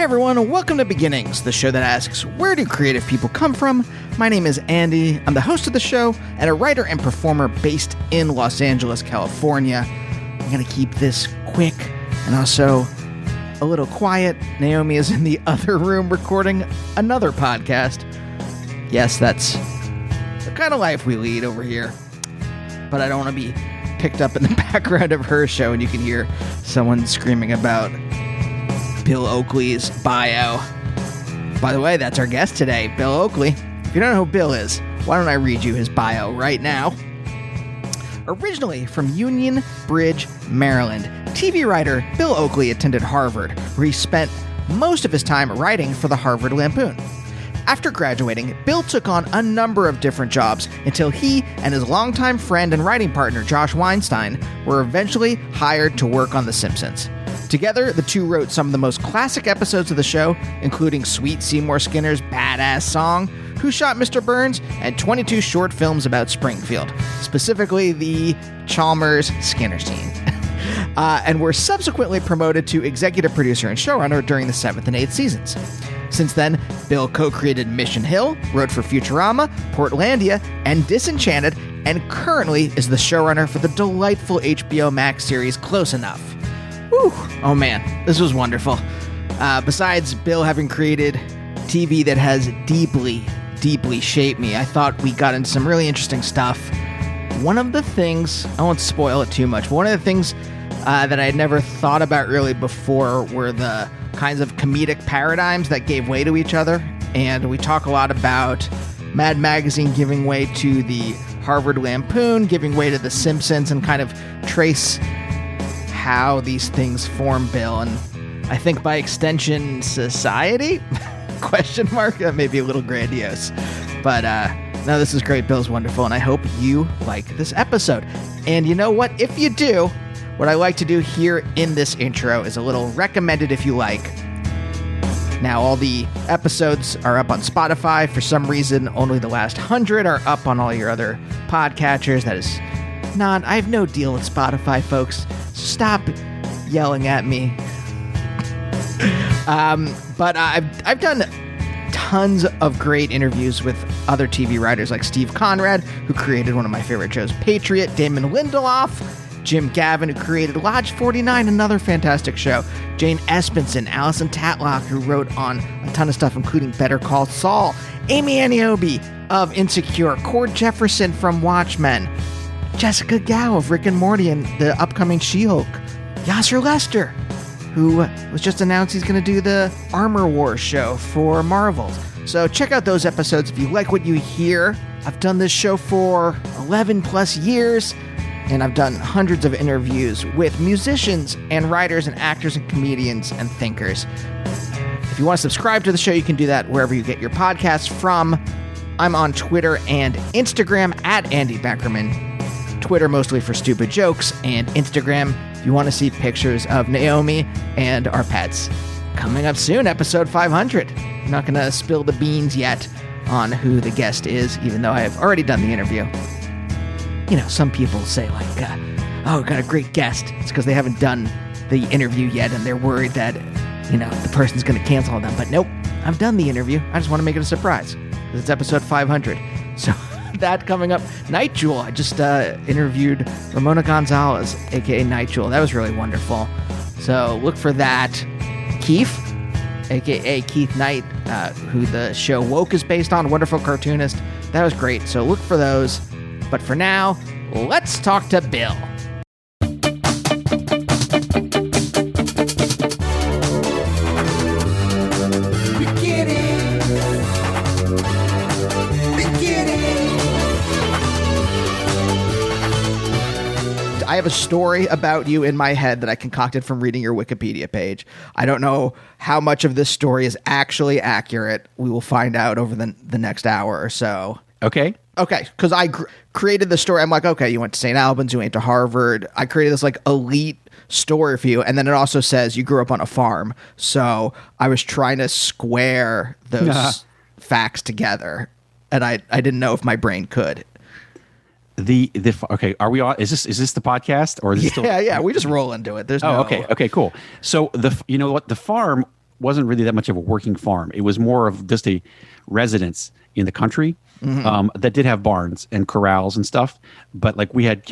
Hey everyone, welcome to Beginnings, the show that asks, where do creative people come from? My name is Andy, I'm the host of the show, and a writer and performer based in Los Angeles, California. I'm going to keep this quick and also a little quiet. Naomi is in the other room recording another podcast. Yes, that's the kind of life we lead over here. But I don't want to be picked up in the background of her show and you can hear someone screaming about Bill Oakley's bio. By the way, that's our guest today, Bill Oakley. If you don't know who Bill is, why don't I read you his bio right now? Originally from Union Bridge, Maryland, TV writer Bill Oakley attended Harvard, where he spent most of his time writing for the Harvard Lampoon. After graduating, Bill took on a number of different jobs until he and his longtime friend and writing partner Josh Weinstein were eventually hired to work on The Simpsons. Together, the two wrote some of the most classic episodes of the show, including Sweet Seymour Skinner's badass song, Who Shot Mr. Burns, and 22 short films about Springfield, specifically the Chalmers-Skinner scene, and were subsequently promoted to executive producer and showrunner during the 7th and 8th seasons. Since then, Bill co-created Mission Hill, wrote for Futurama, Portlandia, and Disenchanted, and currently is the showrunner for the delightful HBO Max series Close Enough. Whew. Oh man, this was wonderful. Besides Bill having created TV that has deeply, deeply shaped me, I thought we got into some really interesting stuff. One of the things, I won't spoil it too much, but one of the things that I had never thought about really before were the kinds of comedic paradigms that gave way to each other. And we talk a lot about Mad Magazine giving way to the Harvard Lampoon, giving way to The Simpsons, and kind of trace how these things form, Bill, and I think by extension, society? Question mark? That may be a little grandiose. But no, this is great. Bill's wonderful, and I hope you like this episode. And you know what? If you do, what I like to do here in this intro is a little recommended if you like. Now, all the episodes are up on Spotify. For some reason, only the last 100 are up on all your other podcatchers. That is not... I have no deal with Spotify, folks. Stop yelling at me. But I've done tons of great interviews with other TV writers like Steve Conrad, who created one of my favorite shows, Patriot, Damon Lindelof, Jim Gavin, who created Lodge 49, another fantastic show, Jane Espenson, Alison Tatlock, who wrote on a ton of stuff, including Better Call Saul, Amy Aniobi of Insecure, Cord Jefferson from Watchmen, Jessica Gao of Rick and Morty and the upcoming She-Hulk, Yasser Lester, who was just announced he's going to do the Armor Wars show for Marvel. So check out those episodes if you like what you hear. I've done this show for 11 plus years, and I've done hundreds of interviews with musicians and writers and actors and comedians and thinkers. If you want to subscribe to the show, you can do that wherever you get your podcasts from. I'm on Twitter and Instagram at Andy Beckerman. Twitter mostly for stupid jokes, and Instagram if you want to see pictures of Naomi and our pets. Coming up soon, episode 500. I'm not going to spill the beans yet on who the guest is, even though I have already done the interview. You know, some people say like, oh, got a great guest. It's because they haven't done the interview yet and they're worried that, you know, the person's going to cancel on them. But nope, I've done the interview. I just want to make it a surprise. It's episode 500. So that coming up. Night Jewel. I just interviewed Ramona Gonzalez, a.k.a. Night Jewel. That was really wonderful. So look for that. Keith, a.k.a. Keith Knight, who the show Woke is based on, wonderful cartoonist. That was great. So look for those. But for now, let's talk to Bill. I have a story about you in my head that I concocted from reading your Wikipedia page. I don't know how much of this story is actually accurate. We will find out over the next hour or so. Okay. Okay, because I created the story. I'm like, okay, you went to St. Albans, you went to Harvard. I created this like elite story for you, and then it also says you grew up on a farm. So I was trying to square those facts together, and I didn't know if my brain could. Okay, are we on? Is this the podcast or is it still? Yeah, we just roll into it. There's no. Okay, cool. So you know what, the farm wasn't really that much of a working farm. It was more of just a residence in the country that did have barns and corrals and stuff. But like we had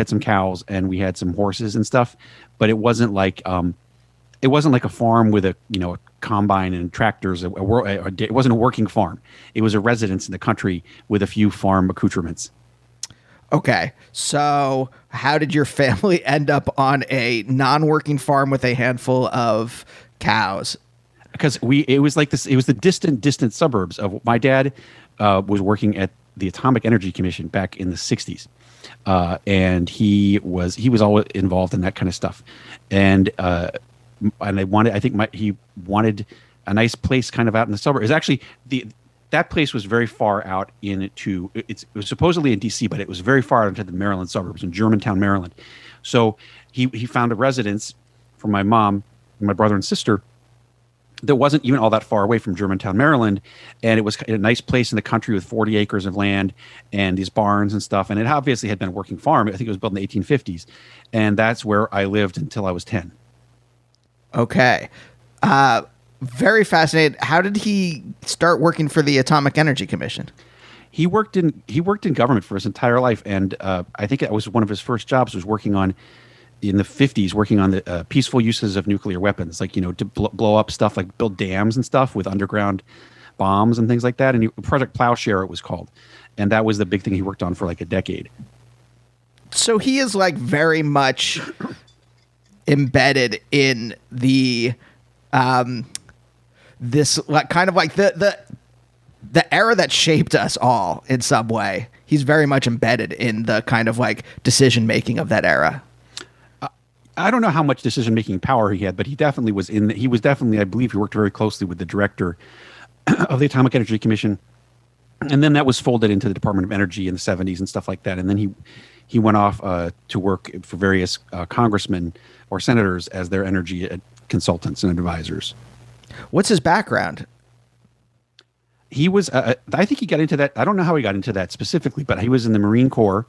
some cows and we had some horses and stuff. But it wasn't like a farm with a combine and tractors. It wasn't a working farm. It was a residence in the country with a few farm accoutrements. Okay, so how did your family end up on a non-working farm with a handful of cows? Because it was like this. It was the distant suburbs of my dad was working at the Atomic Energy Commission back in the '60s, and he was always involved in that kind of stuff, and he wanted a nice place kind of out in the suburbs. It's actually that place was very far out into it was supposedly in DC, but it was very far out into the Maryland suburbs in Germantown, Maryland. So he found a residence for my mom and my brother and sister that wasn't even all that far away from Germantown, Maryland, and it was a nice place in the country with 40 acres of land and these barns and stuff. And it obviously had been a working farm. I think it was built in the 1850s, and that's where I lived until I was 10. Okay. Very fascinated. How did he start working for the Atomic Energy Commission? He worked in government for his entire life, and I think that was one of his first jobs was working on in the 50s, working on the peaceful uses of nuclear weapons, like to blow up stuff, like build dams and stuff with underground bombs and things like that. And Project Plowshare, it was called, and that was the big thing he worked on for like a decade. So he is like very much embedded in the this like kind of like the era that shaped us all in some way. He's very much embedded in the kind of like decision making of that era. I don't know how much decision making power he had, but he definitely was I believe he worked very closely with the director of the Atomic Energy Commission, and then that was folded into the Department of Energy in the 70s and stuff like that. And then he went off to work for various congressmen or senators as their energy consultants and advisors. What's his background? He was, I think he got into that. I don't know how he got into that specifically, but he was in the Marine Corps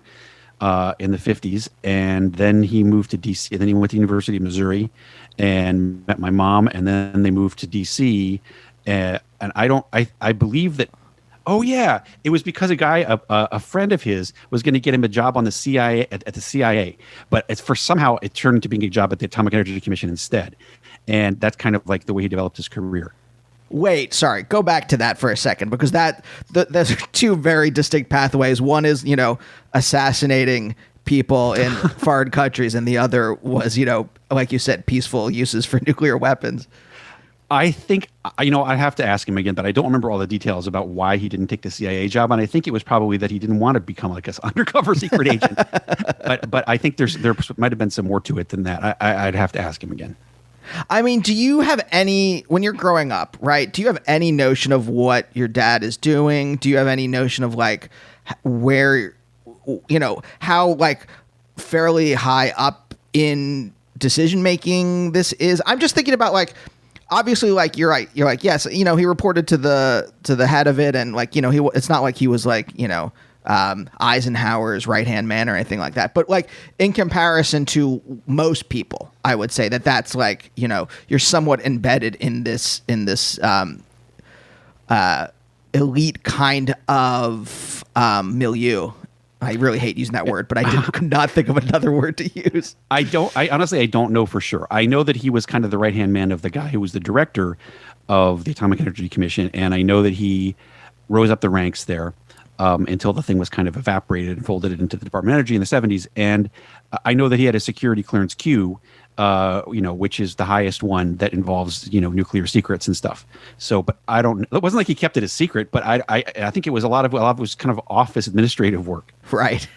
in the 50s, and then he moved to DC, and then he went to the University of Missouri and met my mom, and then they moved to DC. And I believe that, oh yeah, it was because a friend of his was going to get him a job on the CIA at the CIA, but somehow it turned into being a job at the Atomic Energy Commission instead. And that's kind of like the way he developed his career. Wait, sorry. Go back to that for a second, because there's two very distinct pathways. One is, assassinating people in foreign countries, and the other was, like you said, peaceful uses for nuclear weapons. I think, I have to ask him again, but I don't remember all the details about why he didn't take the CIA job. And I think it was probably that he didn't want to become like an undercover secret agent. But I think there might have been some more to it than that. I'd have to ask him again. I mean, do you have when you're growing up, right? Do you have any notion of what your dad is doing? Do you have any notion of like where, how like fairly high up in decision making this is? I'm just thinking about like, obviously, like you're right. You're like, yes, he reported to the head of it, and like, it's not like he was like, Eisenhower's right-hand man or anything like that. But like in comparison to most people, I would say that's like, you're somewhat embedded in this elite kind of milieu. I really hate using that word, but I could not think of another word to use. I honestly, I don't know for sure. I know that he was kind of the right-hand man of the guy who was the director of the Atomic Energy Commission. And I know that he rose up the ranks there until the thing was kind of evaporated and folded it into the Department of Energy in the 70s. And I know that he had a security clearance Q, which is the highest one that involves, nuclear secrets and stuff. So, but I don't, it wasn't like he kept it a secret, but I think it was a lot of it was kind of office administrative work. Right.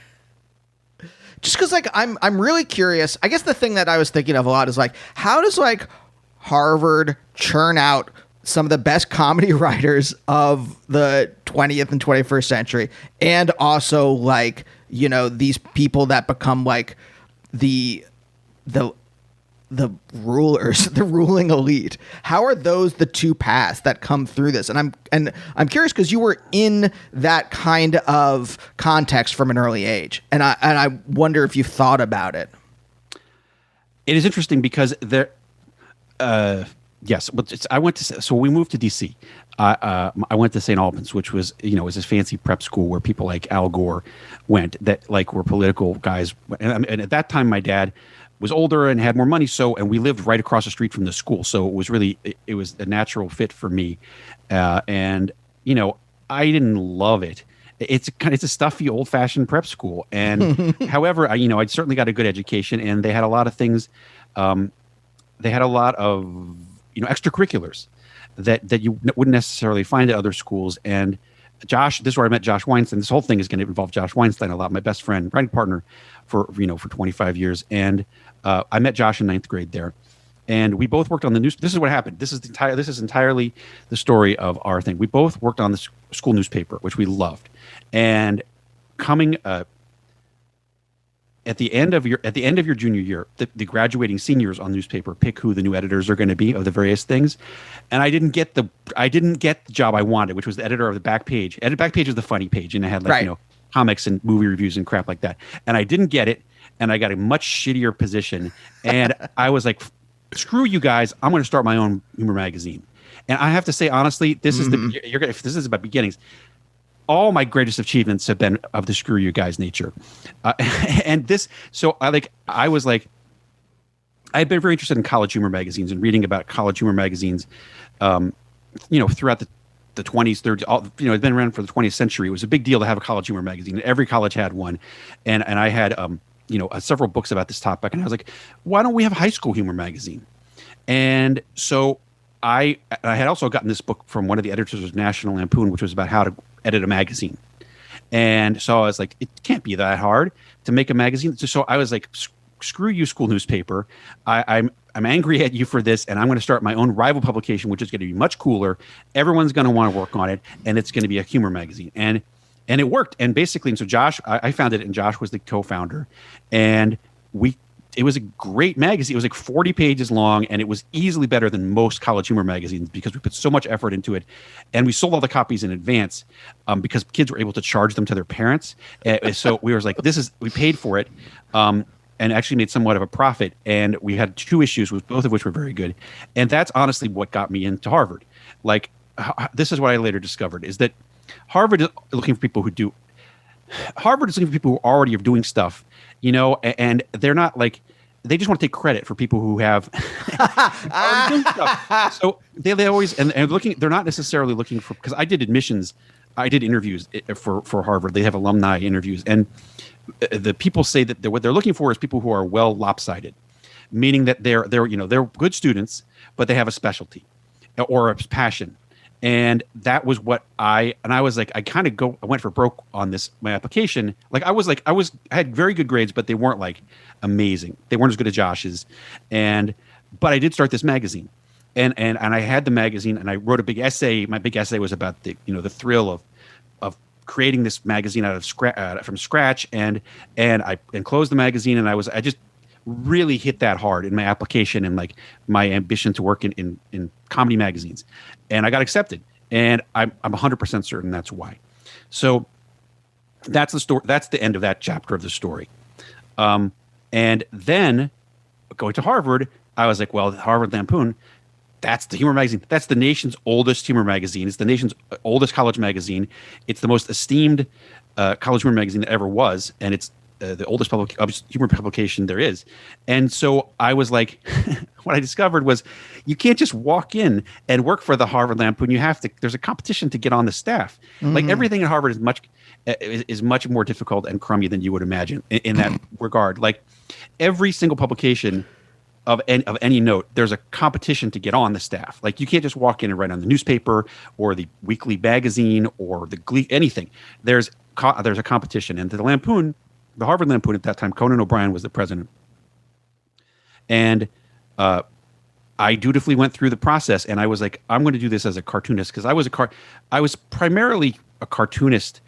Just because like, I'm really curious. I guess the thing that I was thinking of a lot is like, how does like Harvard churn out some of the best comedy writers of the 20th and 21st century, and also like, these people that become like the rulers, the ruling elite? How are those the two paths that come through this? And I'm curious because you were in that kind of context from an early age, and I wonder if you've thought about it. It is interesting because there, Yes, but so we moved to DC. I went to St. Albans, which was was this fancy prep school where people like Al Gore went, that like were political guys. And at that time, my dad was older and had more money, and we lived right across the street from the school, so it was really it was a natural fit for me. And I didn't love it. It's a stuffy, old-fashioned prep school, and however, I certainly got a good education, and they had a lot of things. They had a lot of extracurriculars that you wouldn't necessarily find at other schools. And Josh, this is where I met Josh Weinstein. This whole thing is going to involve Josh Weinstein a lot, my best friend, writing partner for 25 years. And I met Josh in ninth grade there, and we both worked on the news. This is what happened. This is entirely the story of our thing. We both worked on the school newspaper, which we loved. And coming at the end of your junior year, the graduating seniors on the newspaper pick who the new editors are going to be of the various things. And I didn't get the job I wanted, which was the editor of the back page. Back page is the funny page, and it had comics and movie reviews and crap like that. And I didn't get it, and I got a much shittier position. And I was like, screw you guys, I'm going to start my own humor magazine. And I have to say honestly, this is if this is about beginnings. All my greatest achievements have been of the screw you guys nature. And this, so I was like, I've been very interested in college humor magazines and reading about college humor magazines, throughout the 20s, 30s, it's been around for the 20th century. It was a big deal to have a college humor magazine. Every college had one. And I had, several books about this topic. And I was like, why don't we have a high school humor magazine? And so I had also gotten this book from one of the editors of National Lampoon, which was about how to edit a magazine. And so I was like, it can't be that hard to make a magazine. So I was like, screw you, school newspaper. I'm angry at you for this, and I'm going to start my own rival publication, which is going to be much cooler. Everyone's going to want to work on it, and it's going to be a humor magazine. And it worked. And basically, so Josh, I founded it, and Josh was the co-founder. And it was a great magazine. It was like 40 pages long, and it was easily better than most college humor magazines because we put so much effort into it. And we sold all the copies in advance because kids were able to charge them to their parents. So we were like, we paid for it and actually made somewhat of a profit. And we had 2 issues, both of which were very good. And that's honestly what got me into Harvard. Like, this is what I later discovered, is that Harvard is looking for people who already are doing stuff, and they're not like, they just want to take credit for people who have already doing stuff. So they always, and they're not necessarily looking for, because I did admissions, I did interviews for Harvard. They have alumni interviews, and the people say that what they're looking for is people who are well lopsided, meaning that they're good students, but they have a specialty or a passion. And that was what I was like, I went for broke on my application. Like I had very good grades, but they weren't like amazing. They weren't as good as Josh's. But I did start this magazine, and I had the magazine, and I wrote a big essay. My big essay was about the thrill of creating this magazine from scratch. And I closed the magazine, and I just really hit that hard in my application and like my ambition to work in comedy magazines. And I got accepted, and I'm 100% certain that's why. So that's the story. That's the end of that chapter of the story. And then going to Harvard, I was like, well, Harvard Lampoon, that's the humor magazine. That's the nation's oldest humor magazine. It's the nation's oldest college magazine. It's the most esteemed college humor magazine that ever was, and it's the oldest humor publication there is. And so I was like, what I discovered was you can't just walk in and work for the Harvard Lampoon. There's a competition to get on the staff. Mm-hmm. Like everything at Harvard is much more difficult and crummy than you would imagine in that regard. Like every single publication of any note, there's a competition to get on the staff. Like you can't just walk in and write on the newspaper or the weekly magazine or the Glee, anything. There's a competition. And the Harvard Lampoon at that time, Conan O'Brien was the president. And I dutifully went through the process, and I was like, I'm going to do this as a cartoonist, because I was primarily a cartoonist,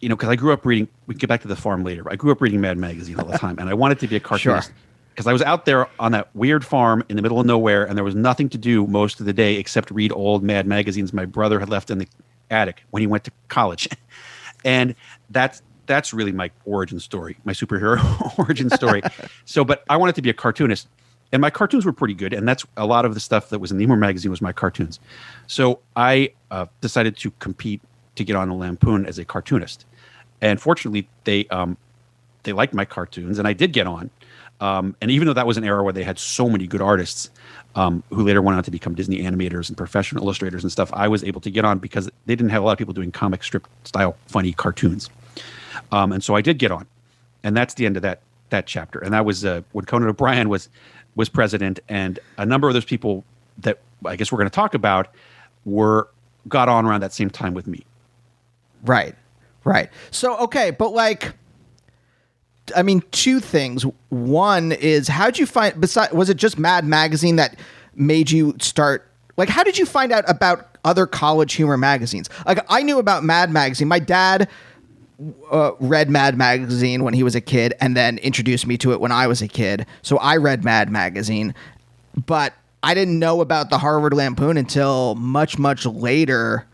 because I grew up reading, we can get back to the farm later, but I grew up reading Mad Magazine all the time, and I wanted to be a cartoonist. Sure. Because I was out there on that weird farm in the middle of nowhere, and there was nothing to do most of the day except read old Mad magazines my brother had left in the attic when he went to college. And that's really my origin story, my superhero origin story. But I wanted to be a cartoonist. and my cartoons were pretty good, and that's a lot of the stuff that was in the humor magazine was my cartoons. So I decided to compete to get on the Lampoon as a cartoonist, and fortunately they liked my cartoons, and I did get on. And even though that was an era where they had so many good artists who later went on to become Disney animators and professional illustrators and stuff, I was able to get on because they didn't have a lot of people doing comic strip style funny cartoons. And so I did get on, and that's the end of that chapter. And that was when Conan O'Brien was president, and a number of those people that I guess we're going to talk about got on around that same time with me. Right. So, okay, but like, I mean, two things. One is, how'd you find, was it just Mad Magazine that made you start, like, how did you find out about other college humor magazines? Like, I knew about Mad Magazine. My dad read Mad Magazine when he was a kid and then introduced me to it when I was a kid. So I read Mad Magazine, but I didn't know about the Harvard Lampoon until much, much later.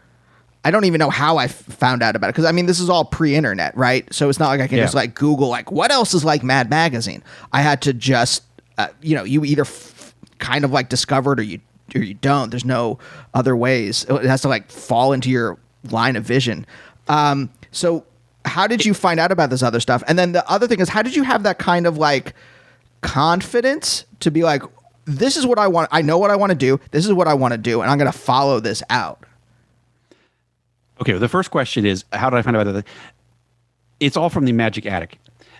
I don't even know how I found out about it. Because, I mean, this is all pre-internet, right? So it's not like I can just, like, Google, like, what else is like Mad Magazine? I had to just, you either kind of, like, discover it or you don't. There's no other ways. It has to, like, fall into your line of vision. So how did you find out about this other stuff? And then the other thing is, how did you have that kind of, like, confidence to be like, this is what I want. I know what I want to do. This is what I want to do. And I'm going to follow this out. Okay, well, the first question is, how did I find out about it? It's all from the Magic Attic.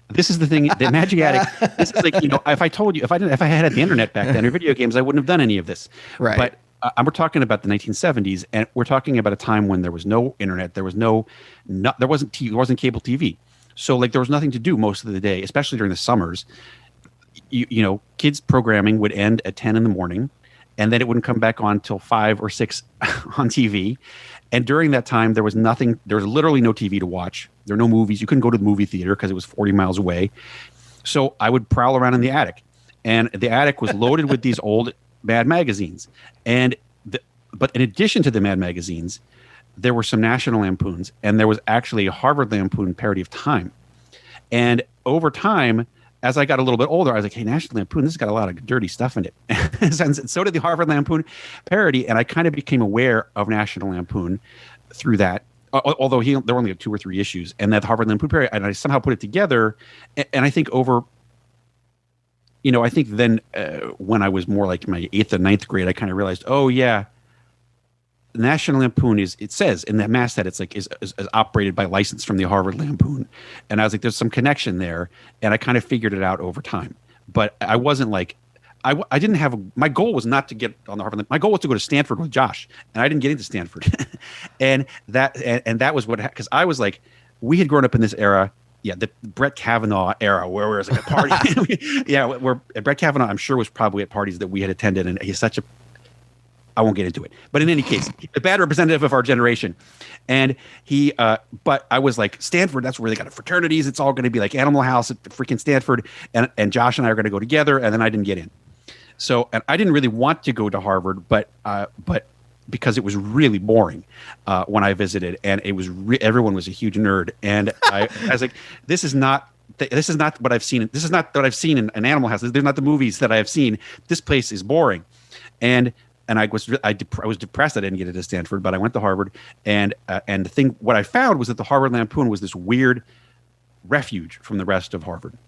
This is the thing, the Magic Attic. This is like, if I told you, if I had the internet back then or video games, I wouldn't have done any of this. Right. But we're talking about the 1970s, and we're talking about a time when there was no internet, there wasn't TV, there wasn't cable TV, so like there was nothing to do most of the day, especially during the summers. Kids programming would end at 10 in the morning, and then it wouldn't come back on till 5 or 6 on TV. And during that time, there was literally no TV to watch. There were no movies. You couldn't go to the movie theater because it was 40 miles away. So I would prowl around in the attic. And the attic was loaded with these old Mad magazines. But in addition to the Mad magazines, there were some National Lampoons. And there was actually a Harvard Lampoon parody of Time. And over time, as I got a little bit older, I was like, hey, National Lampoon, this has got a lot of dirty stuff in it. And so did the Harvard Lampoon parody. And I kind of became aware of National Lampoon through that, although there were only 2 or 3 issues. And that Harvard Lampoon parody, and I somehow put it together. And I think I think then when I was more like my 8th or 9th grade, I kind of realized, oh, yeah, National Lampoon it says in that masthead, it's like is operated by license from the Harvard Lampoon. And I was like, there's some connection there. And I kind of figured it out over time. But I wasn't like, I didn't have, my goal was not to get on the Harvard Lampoon. My goal was to go to Stanford with Josh. And I didn't get into Stanford. and that was what, because I was like, we had grown up in this era. Yeah, the Brett Kavanaugh era, where it was like a party. Yeah, where Brett Kavanaugh, I'm sure, was probably at parties that we had attended. And he's such a, I won't get into it. But in any case, a bad representative of our generation. And but I was like, Stanford, that's where they got fraternities. It's all going to be like Animal House at freaking Stanford. And Josh and I are going to go together. And then I didn't get in. So, and I didn't really want to go to Harvard, but because it was really boring when I visited. And it was, everyone was a huge nerd. And I was like, this is not what I've seen. This is not what I've seen in Animal House. They're not the movies that I have seen. This place is boring. And I was depressed I didn't get into Stanford, but I went to Harvard. And the thing, what I found was that the Harvard Lampoon was this weird refuge from the rest of Harvard.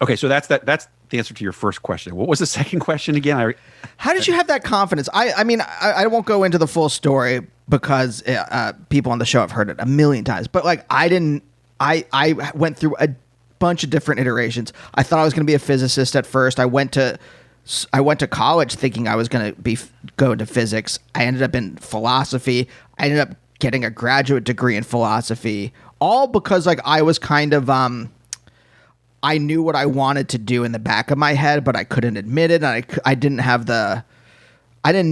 Okay, so that's the answer to your first question. What was the second question again? How did you have that confidence? I mean, I won't go into the full story because people on the show have heard it a million times. But like, I went through a bunch of different iterations. I thought I was going to be a physicist at first. I went to college thinking I was going to go into physics. I ended up in philosophy. I ended up getting a graduate degree in philosophy, all because like I was kind of I knew what I wanted to do in the back of my head, but I couldn't admit it. And I didn't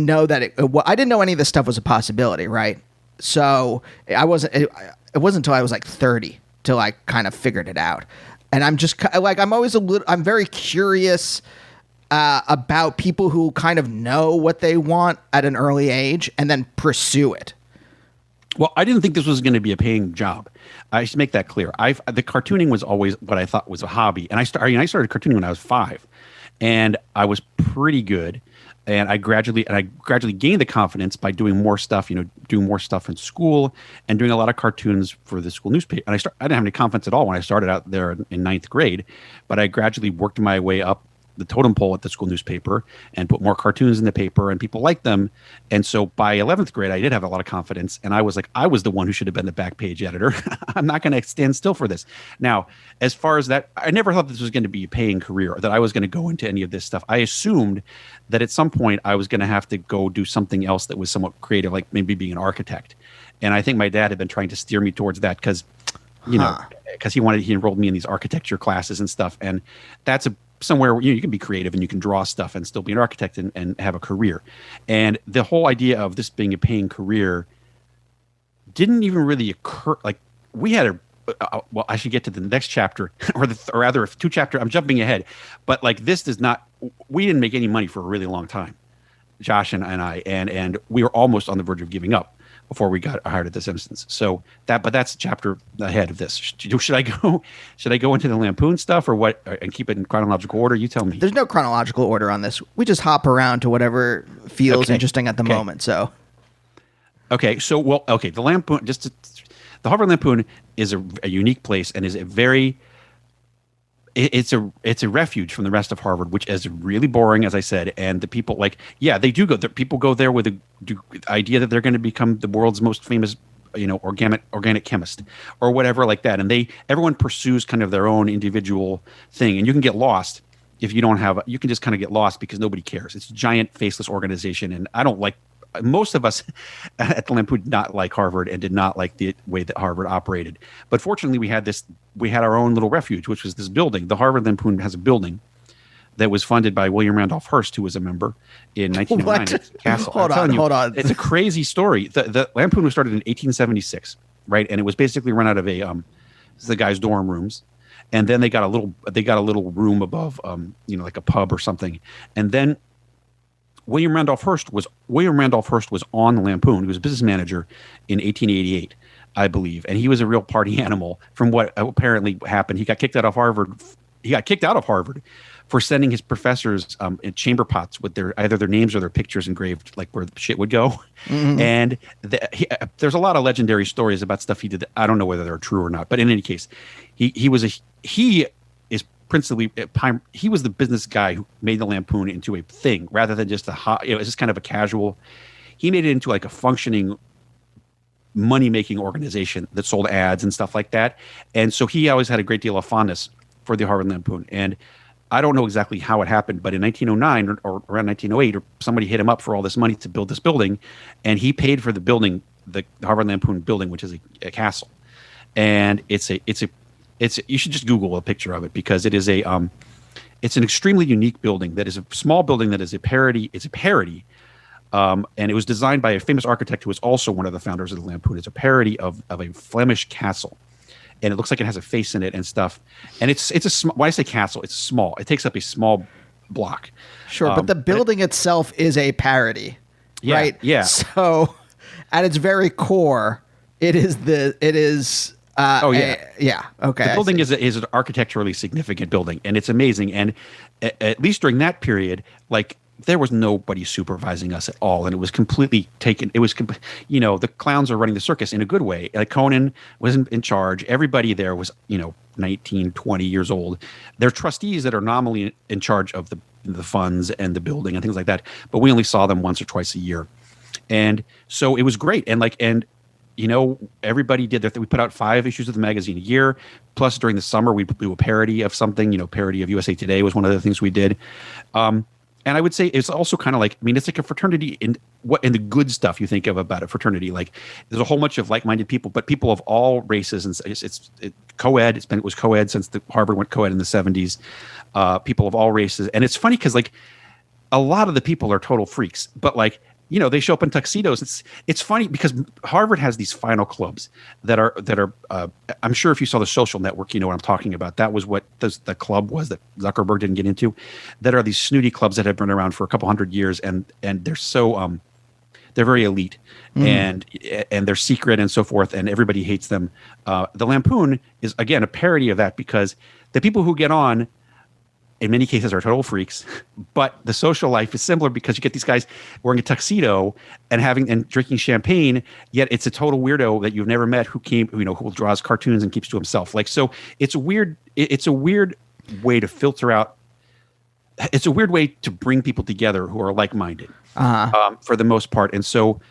know any of this stuff was a possibility, right? So it wasn't until I was like 30 till I kind of figured it out. And I'm just like, I'm very curious about people who kind of know what they want at an early age and then pursue it. Well, I didn't think this was going to be a paying job. I should make that clear. The cartooning was always what I thought was a hobby, and I started cartooning when I was 5, and I was pretty good. And I gradually gained the confidence by doing more stuff, doing more stuff in school and doing a lot of cartoons for the school newspaper. And I didn't have any confidence at all when I started out there in ninth grade, but I gradually worked my way up the totem pole at the school newspaper and put more cartoons in the paper, and people liked them. And so by 11th grade, I did have a lot of confidence, and I was the one who should have been the back page editor. I'm not going to stand still for this. Now, as far as that, I never thought this was going to be a paying career, or that I was going to go into any of this stuff. I assumed that at some point I was going to have to go do something else that was somewhat creative, like maybe being an architect. And I think my dad had been trying to steer me towards that because he enrolled me in these architecture classes and stuff. And that's somewhere where you can be creative and you can draw stuff and still be an architect and have a career. And the whole idea of this being a paying career didn't even really occur. Like, we had well, I should get to the next chapter or rather 2 chapters. I'm jumping ahead, but like, this does not, we didn't make any money for a really long time, Josh and I, and we were almost on the verge of giving up before we got hired at this instance. So that's a chapter ahead of this. Should I go into the Lampoon stuff or what, and keep it in chronological order? You tell me. There's no chronological order on this. We just hop around to whatever feels interesting at the moment. So, the Lampoon, the Harvard Lampoon is a unique place and is it's a refuge from the rest of Harvard, which is really boring, as I said. And the people, they do go there. People go there with the idea that they're going to become the world's most famous, organic chemist or whatever like that. And everyone pursues kind of their own individual thing. And you can get lost if you don't have. You can just kind of get lost because nobody cares. It's a giant faceless organization, and I don't like. Most of us at the Lampoon did not like Harvard and did not like the way that Harvard operated. But fortunately, we had our own little refuge, which was this building. The Harvard Lampoon has a building that was funded by William Randolph Hearst, who was a member in 1909. It's a castle. Hold on. It's a crazy story. The Lampoon was started in 1876, right? And it was basically run out of the guy's dorm rooms. And then they got a little room above, like a pub or something. And then William Randolph Hearst was on the Lampoon. He was a business manager in 1888, I believe, and he was a real party animal. From what apparently happened, he got kicked out of Harvard. For sending his professors in chamber pots with either their names or their pictures engraved, like where the shit would go. Mm-hmm. And there's a lot of legendary stories about stuff he did. I don't know whether they're true or not, but in any case, he was the business guy who made the Lampoon into a thing rather than just it's just kind of a casual. He made it into like a functioning money-making organization that sold ads and stuff like that. And so he always had a great deal of fondness for the Harvard Lampoon. And I don't know exactly how it happened, but in 1909 or around 1908, somebody hit him up for all this money to build this building, and he paid for the building, the Harvard Lampoon building, which is a castle. And it's you should just Google a picture of it because it's an extremely unique building that is a small building that is a parody. It's a parody. And it was designed by a famous architect who was also one of the founders of the Lampoon. It's a parody of a Flemish castle. And it looks like it has a face in it and stuff. And it's a small, when I say castle, it's small. It takes up a small block. Sure, but the building itself is a parody. Yeah, right? Yeah. So at its very core, it is okay. The building is an architecturally significant building, and it's amazing. And at least during that period, like, there was nobody supervising us at all, and it was completely taken. It was, the clowns are running the circus in a good way. Like, Conan wasn't in charge. Everybody there was, 19, 20 years old. They're trustees that are nominally in charge of the funds and the building and things like that. But we only saw them once or twice a year, and so it was great. And everybody did that. We put out 5 issues of the magazine a year. Plus, during the summer, we do a parody of something. Parody of USA Today was one of the things we did. And I would say it's also kind of like, it's like a fraternity in the good stuff you think of about a fraternity. Like, there's a whole bunch of like-minded people, but people of all races, and it's co-ed. It was co-ed since Harvard went co-ed in the 70s. People of all races, and it's funny because a lot of the people are total freaks, but they show up in tuxedos. It's funny because Harvard has these final clubs that are. I'm sure if you saw The Social Network, you know what I'm talking about. That was what the club was that Zuckerberg didn't get into. That are these snooty clubs that have been around for a couple hundred years, and they're so they're very elite and they're secret and so forth, and everybody hates them. The Lampoon is again a parody of that because the people who get on in many cases are total freaks, but the social life is similar because you get these guys wearing a tuxedo and drinking champagne, yet it's a total weirdo that you've never met who draws cartoons and keeps to himself. Like, so it's a weird way to filter out. It's a weird way to bring people together who are like-minded for the most part. And so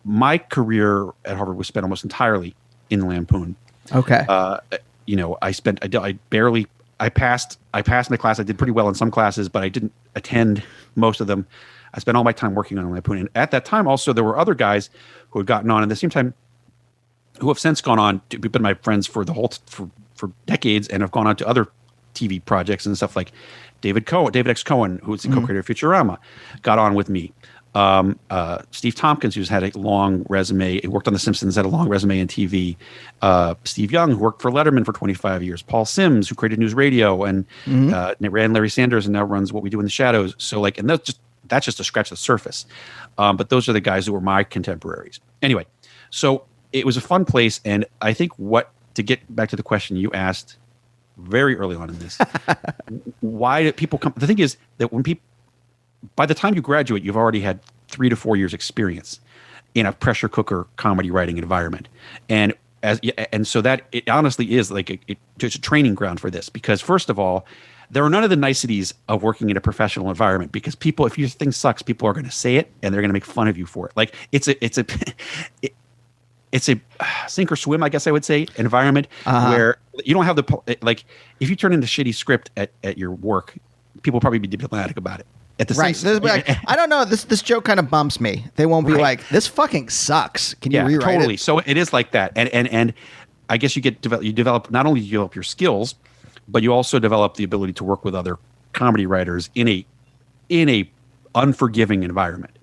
my career at Harvard was spent almost entirely in the Lampoon. Okay. I passed in the class. I did pretty well in some classes, but I didn't attend most of them. I spent all my time working on Lampoon. And at that time, also, there were other guys who had gotten on at the same time who have since gone on to been my friends for for decades and have gone on to other TV projects and stuff, like David X. Cohen, who's the co-creator of Futurama, got on with me. Steve Tompkins, who's had a long resume, he worked on The Simpsons, had a long resume in TV. Steve Young, who worked for Letterman for 25 years. Paul Sims, who created News Radio and ran Larry Sanders and now runs What We Do in the Shadows. So like, and that's just to scratch the surface. But those are the guys who were my contemporaries. Anyway, so it was a fun place. And I think to get back to the question you asked very early on in this, why do people come? The thing is that by the time you graduate, you've already had 3 to 4 years experience in a pressure cooker comedy writing environment. And so that it honestly is like it's a training ground for this, because first of all, there are none of the niceties of working in a professional environment, because people, if your thing sucks, people are going to say it and they're going to make fun of you for it. Like it's a sink or swim, I guess I would say, environment where you don't have like, if you turn in a shitty script at your work, people will probably be diplomatic about it. At the same, like, I don't know, this joke kind of bumps me. They won't be like, this fucking sucks. Can you rewrite totally. it? So it is like that, and I guess you develop not only do you develop your skills, but you also develop the ability to work with other comedy writers in a unforgiving environment.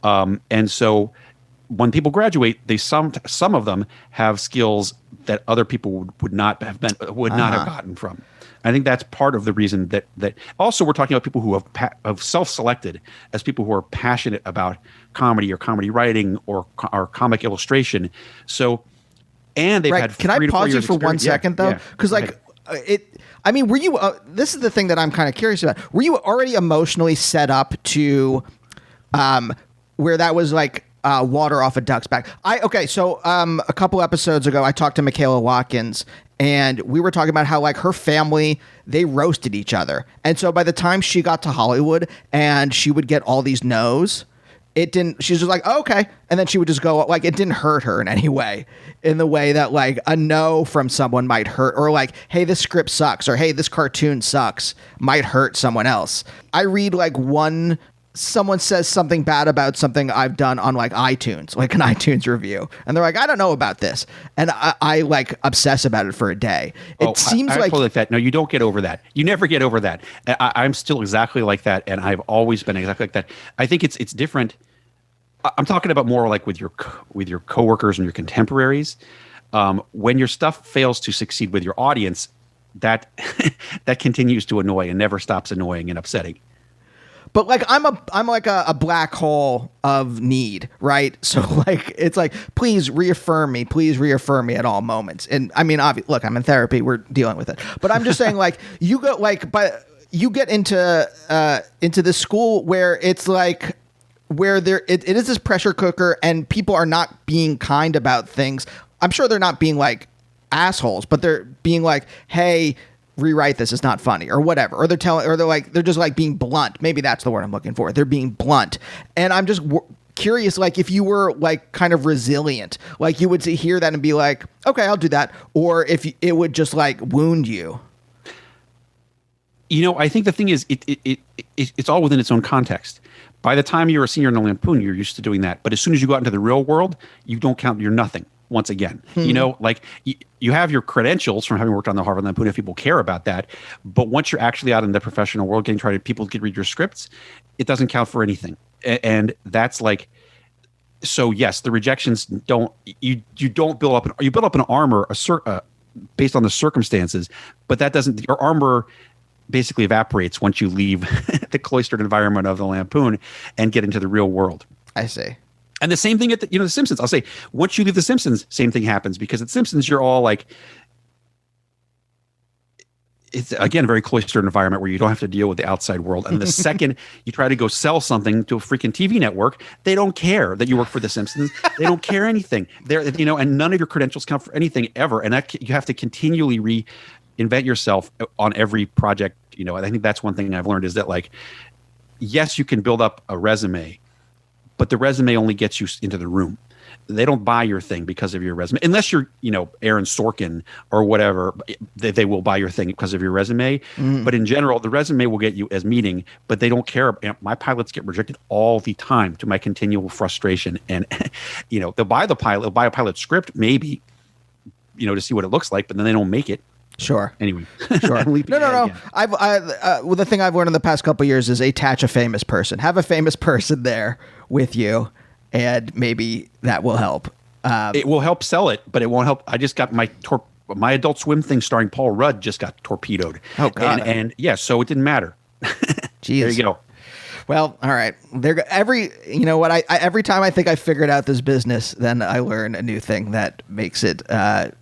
And so when people graduate, some of them have skills that other people would not have gotten from. I think that's part of the reason that also we're talking about people who have self-selected as people who are passionate about comedy or comedy writing or comic illustration. So, and they've had. Can I pause you for 1 second though? Because were you? This is the thing that I'm kind of curious about. Were you already emotionally set up to, where that was like water off a duck's back? So a couple episodes ago, I talked to Michaela Watkins. And we were talking about how, like, her family, they roasted each other. And so by the time she got to Hollywood and she would get all these no's, she's just like, oh, okay. And then she would just go, like, it didn't hurt her in any way, in the way that, like, a no from someone might hurt, or like, hey, this script sucks, or hey, this cartoon sucks, might hurt someone else. I read, like, someone says something bad about something I've done on like iTunes, like an iTunes review. And they're like, I don't know about this. And I like obsess about it for a day. It seems like that. No, you don't get over that. You never get over that. I'm still exactly like that. And I've always been exactly like that. I think it's different. I'm talking about more like with your coworkers and your contemporaries. When your stuff fails to succeed with your audience, that continues to annoy and never stops annoying and upsetting. But like I'm like a black hole of need, right? So like it's like, please reaffirm me at all moments. And I mean, look, I'm in therapy, we're dealing with it. But I'm just saying, like, you go like, but you get into this school where it's like where it is this pressure cooker and people are not being kind about things. I'm sure they're not being like assholes, but they're being like, hey, rewrite this, it's not funny, or whatever, or they're just like being blunt. Maybe that's the word I'm looking for. They're being blunt. And I'm just curious, like, if you were like kind of resilient, like you would hear that and be like, okay, I'll do that, or if it would just like wound you. I think the thing is, it's all within its own context. By the time you're a senior in the Lampoon, you're used to doing that. But as soon as you go out into the real world, you don't count. You're nothing. Once again, like you have your credentials from having worked on the Harvard Lampoon if people care about that. But once you're actually out in the professional world, people can read your scripts, it doesn't count for anything. And that's like, so yes, the rejections you build up an armor based on the circumstances, but your armor basically evaporates once you leave the cloistered environment of the Lampoon and get into the real world. I see. And the same thing at the Simpsons. I'll say, once you leave the Simpsons, same thing happens, because at Simpsons you're all like, it's again a very cloistered environment where you don't have to deal with the outside world. And the second you try to go sell something to a freaking TV network, they don't care that you work for The Simpsons. They don't care anything. And none of your credentials count for anything ever. And that you have to continually reinvent yourself on every project. I think that's one thing I've learned is that, like, yes, you can build up a resume, but the resume only gets you into the room. They don't buy your thing because of your resume, unless you're, Aaron Sorkin or whatever. They will buy your thing because of your resume. But in general, the resume will get you as meeting, but they don't care. My pilots get rejected all the time, to my continual frustration. And they'll buy the pilot, they'll buy a pilot script, maybe, to see what it looks like, but then they don't make it. Sure. Anyway. Sure. No. Well, the thing I've learned in the past couple of years is attach a famous person. Have a famous person there with you, and maybe that will help. It will help sell it, but it won't help. I just got my Adult Swim thing starring Paul Rudd just got torpedoed. Oh, God. And yeah, so it didn't matter. Jeez. There you go. Well, all right. Every time I think I figured out this business, then I learn a new thing that makes it that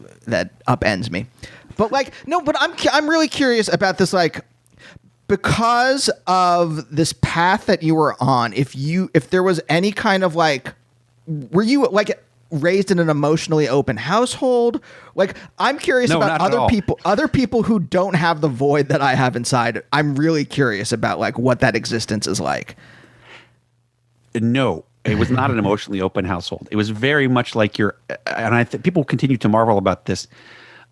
upends me. But I'm really curious about this, because of this path that you were on. If there was any kind of were you raised in an emotionally open household? I'm curious about other people who don't have the void that I have inside. I'm really curious about what that existence is like. No, it was not an emotionally open household. It was very much like and I think people continue to marvel about this.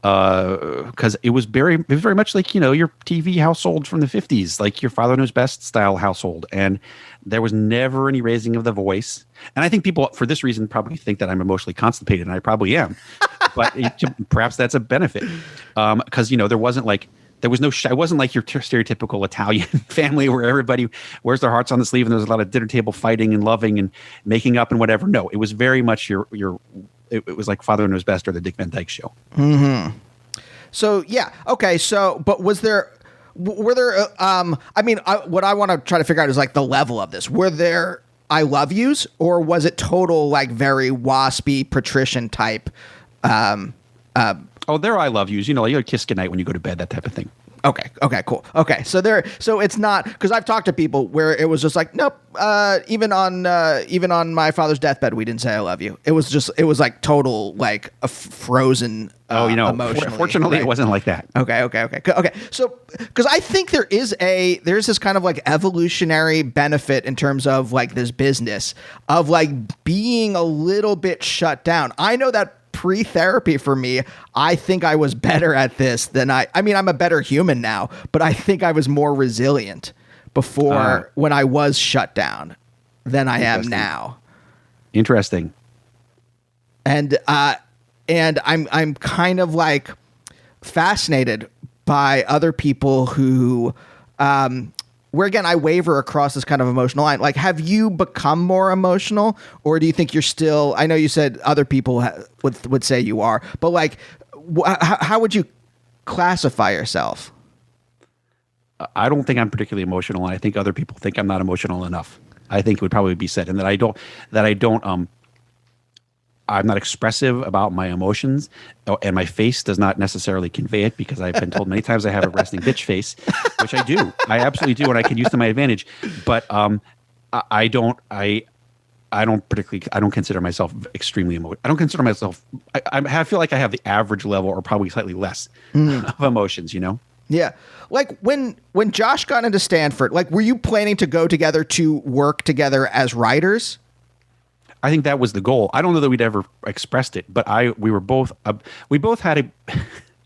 Because it was very much like your TV household from the 50s, like your Father Knows Best style household, and there was never any raising of the voice. And I think people, for this reason, probably think that I'm emotionally constipated, and I probably am. But perhaps that's a benefit, because there wasn't it wasn't like your stereotypical Italian family where everybody wears their hearts on the sleeve and there's a lot of dinner table fighting and loving and making up and whatever. No, it was very much it was like Father Knows Best or the Dick Van Dyke Show. Mm-hmm. So, yeah. Okay. So, but were there, what I want to try to figure out is the level of this. Were there I love yous, or was it total, very waspy, patrician type? There I love yous. You kiss goodnight when you go to bed, that type of thing. Okay, cool. Okay, so it's not, because I've talked to people where it was just nope. Even on my father's deathbed, we didn't say I love you. It was total a frozen. Emotionally. Fortunately, right? It wasn't like that. Okay. So, because I think there's this kind of evolutionary benefit in terms of this business of being a little bit shut down. I know that. Pre-therapy for me, I think I was better at this than I'm a better human now, but I think I was more resilient before when I was shut down than I am now. Interesting. And I'm kind of fascinated by other people who where again, I waver across this kind of emotional line. Have you become more emotional, or do you think you're still? I know you said other people would say you are, but how would you classify yourself? I don't think I'm particularly emotional, and I think other people think I'm not emotional enough. I think it would probably be said, and that I don't. I'm not expressive about my emotions, and my face does not necessarily convey it, because I've been told many times I have a resting bitch face, which I do. I absolutely do, and I can use to my advantage. But I don't consider myself extremely emotional. I don't consider myself. I feel like I have the average level, or probably slightly less, of emotions. Yeah. When Josh got into Stanford, were you planning to go together to work together as writers? I think that was the goal. I don't know that we'd ever expressed it, but we both had a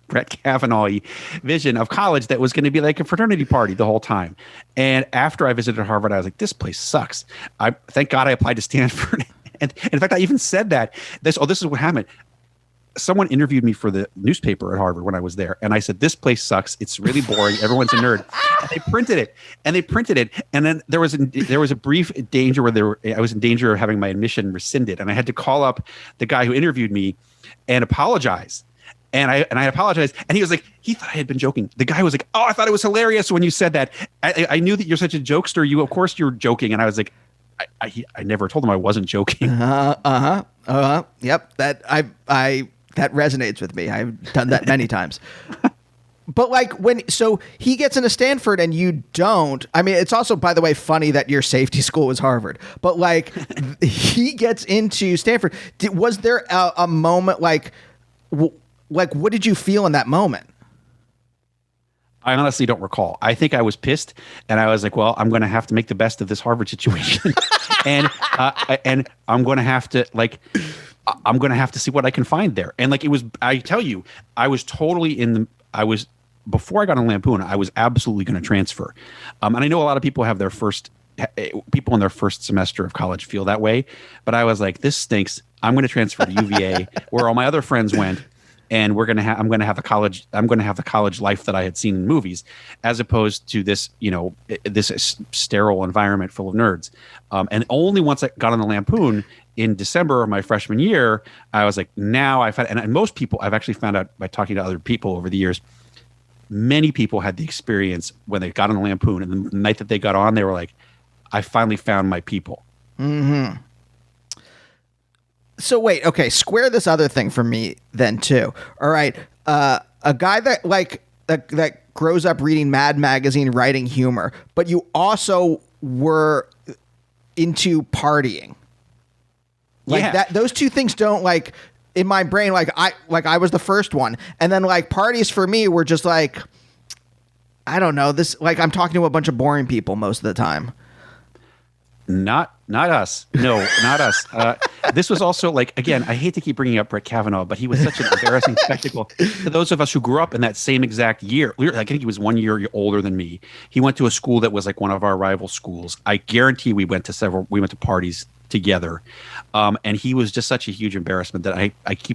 Brett Kavanaugh vision of college that was going to be like a fraternity party the whole time. And after I visited Harvard, I was like, this place sucks. Thank God I applied to Stanford. And in fact, I even said that. This is what happened. Someone interviewed me for the newspaper at Harvard when I was there, and I said, this place sucks. It's really boring. Everyone's a nerd. And they printed it. And then there was a brief danger where I was in danger of having my admission rescinded, and I had to call up the guy who interviewed me and apologize. And I apologized, and he was like, he thought I had been joking. The guy was like, oh, I thought it was hilarious when you said that. I knew that you're such a jokester. Of course you're joking. And I was like, I never told him I wasn't joking. Yep. That resonates with me. I've done that many times. But like so he gets into Stanford and you don't. I mean, it's also, by the way, funny that your safety school was Harvard. But like he gets into Stanford. Was there a moment like what did you feel in that moment? I honestly don't recall. I think I was pissed, and I was like, "Well, I'm going to have to make the best of this Harvard situation, and I'm going to have to I'm going to have to see what I can find there." And like it was, I tell you, I was totally before I got on Lampoon, I was absolutely going to transfer, and I know a lot of people have people in their first semester of college feel that way, but I was like, "This stinks. I'm going to transfer to UVA, where all my other friends went." And I'm going to have the college life that I had seen in movies, as opposed to this, this sterile environment full of nerds. And only once I got on the Lampoon in December of my freshman year, I was like, now I've had, and most people I've actually found out by talking to other people over the years, many people had the experience when they got on the Lampoon, and the night that they got on, they were like, I finally found my people. Mm-hmm. So wait, okay, square this other thing for me then too. All right, a guy that grows up reading Mad Magazine, writing humor, but you also were into partying. That those two things don't like in my brain. I was the first one, and then like parties for me were just like, I don't know, this like I'm talking to a bunch of boring people most of the time. Not us. No, not us. This was also like, again, I hate to keep bringing up Brett Kavanaugh, but he was such an embarrassing spectacle to those of us who grew up in that same exact year. I think he was 1 year older than me. He went to a school that was like one of our rival schools. I guarantee we went to parties together. And he was just such a huge embarrassment that I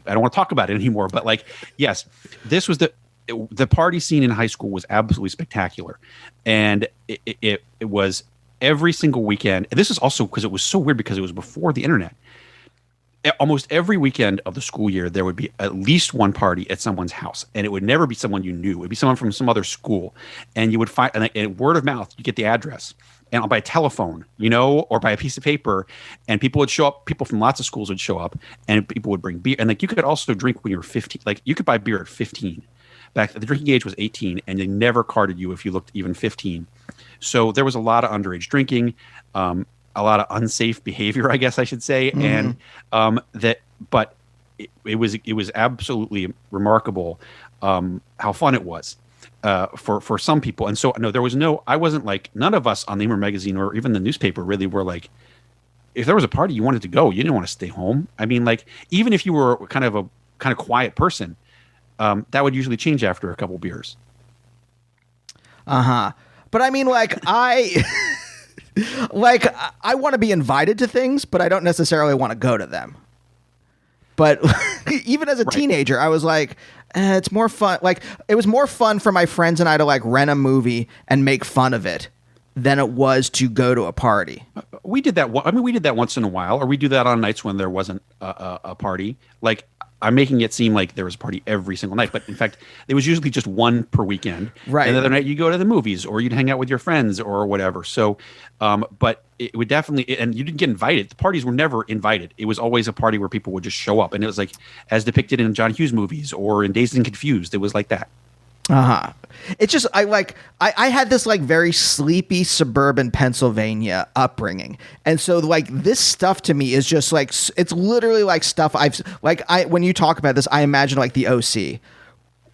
don't want to talk about it anymore. But like, yes, this was the party scene in high school was absolutely spectacular. And it was every single weekend. And this is also because it was so weird because it was before the internet. Almost every weekend of the school year, there would be at least one party at someone's house, and it would never be someone you knew. It would be someone from some other school, and you would find, and word of mouth, you get the address, and by telephone, or by a piece of paper, and people would show up. People from lots of schools would show up, and people would bring beer, and like you could also drink when you were 15. Like you could buy beer at 15. Back the drinking age was 18, and they never carded you if you looked even 15. So there was a lot of underage drinking, a lot of unsafe behavior, I guess I should say, and but it was absolutely remarkable how fun it was for some people. And so no, I wasn't like, none of us on the Humor magazine or even the newspaper really were like, if there was a party you wanted to go, you didn't want to stay home. I mean, like even if you were kind of quiet person, that would usually change after a couple beers. But I mean, like I want to be invited to things, but I don't necessarily want to go to them. But even as a teenager, I was like, it's more fun. Like it was more fun for my friends and I to like rent a movie and make fun of it than it was to go to a party. We did that. We did that once in a while, or we do that on nights when there wasn't a party. Like I'm making it seem like there was a party every single night, but in fact, it was usually just one per weekend. Right. And the other night you go to the movies or you'd hang out with your friends or whatever. So, but it would definitely, and you didn't get invited. The parties were never invited. It was always a party where people would just show up. And it was like, as depicted in John Hughes movies or in Dazed and Confused, it was like that. It's just, I had this like very sleepy suburban Pennsylvania upbringing. And so like this stuff to me is just like, it's literally like stuff when you talk about this, I imagine like the OC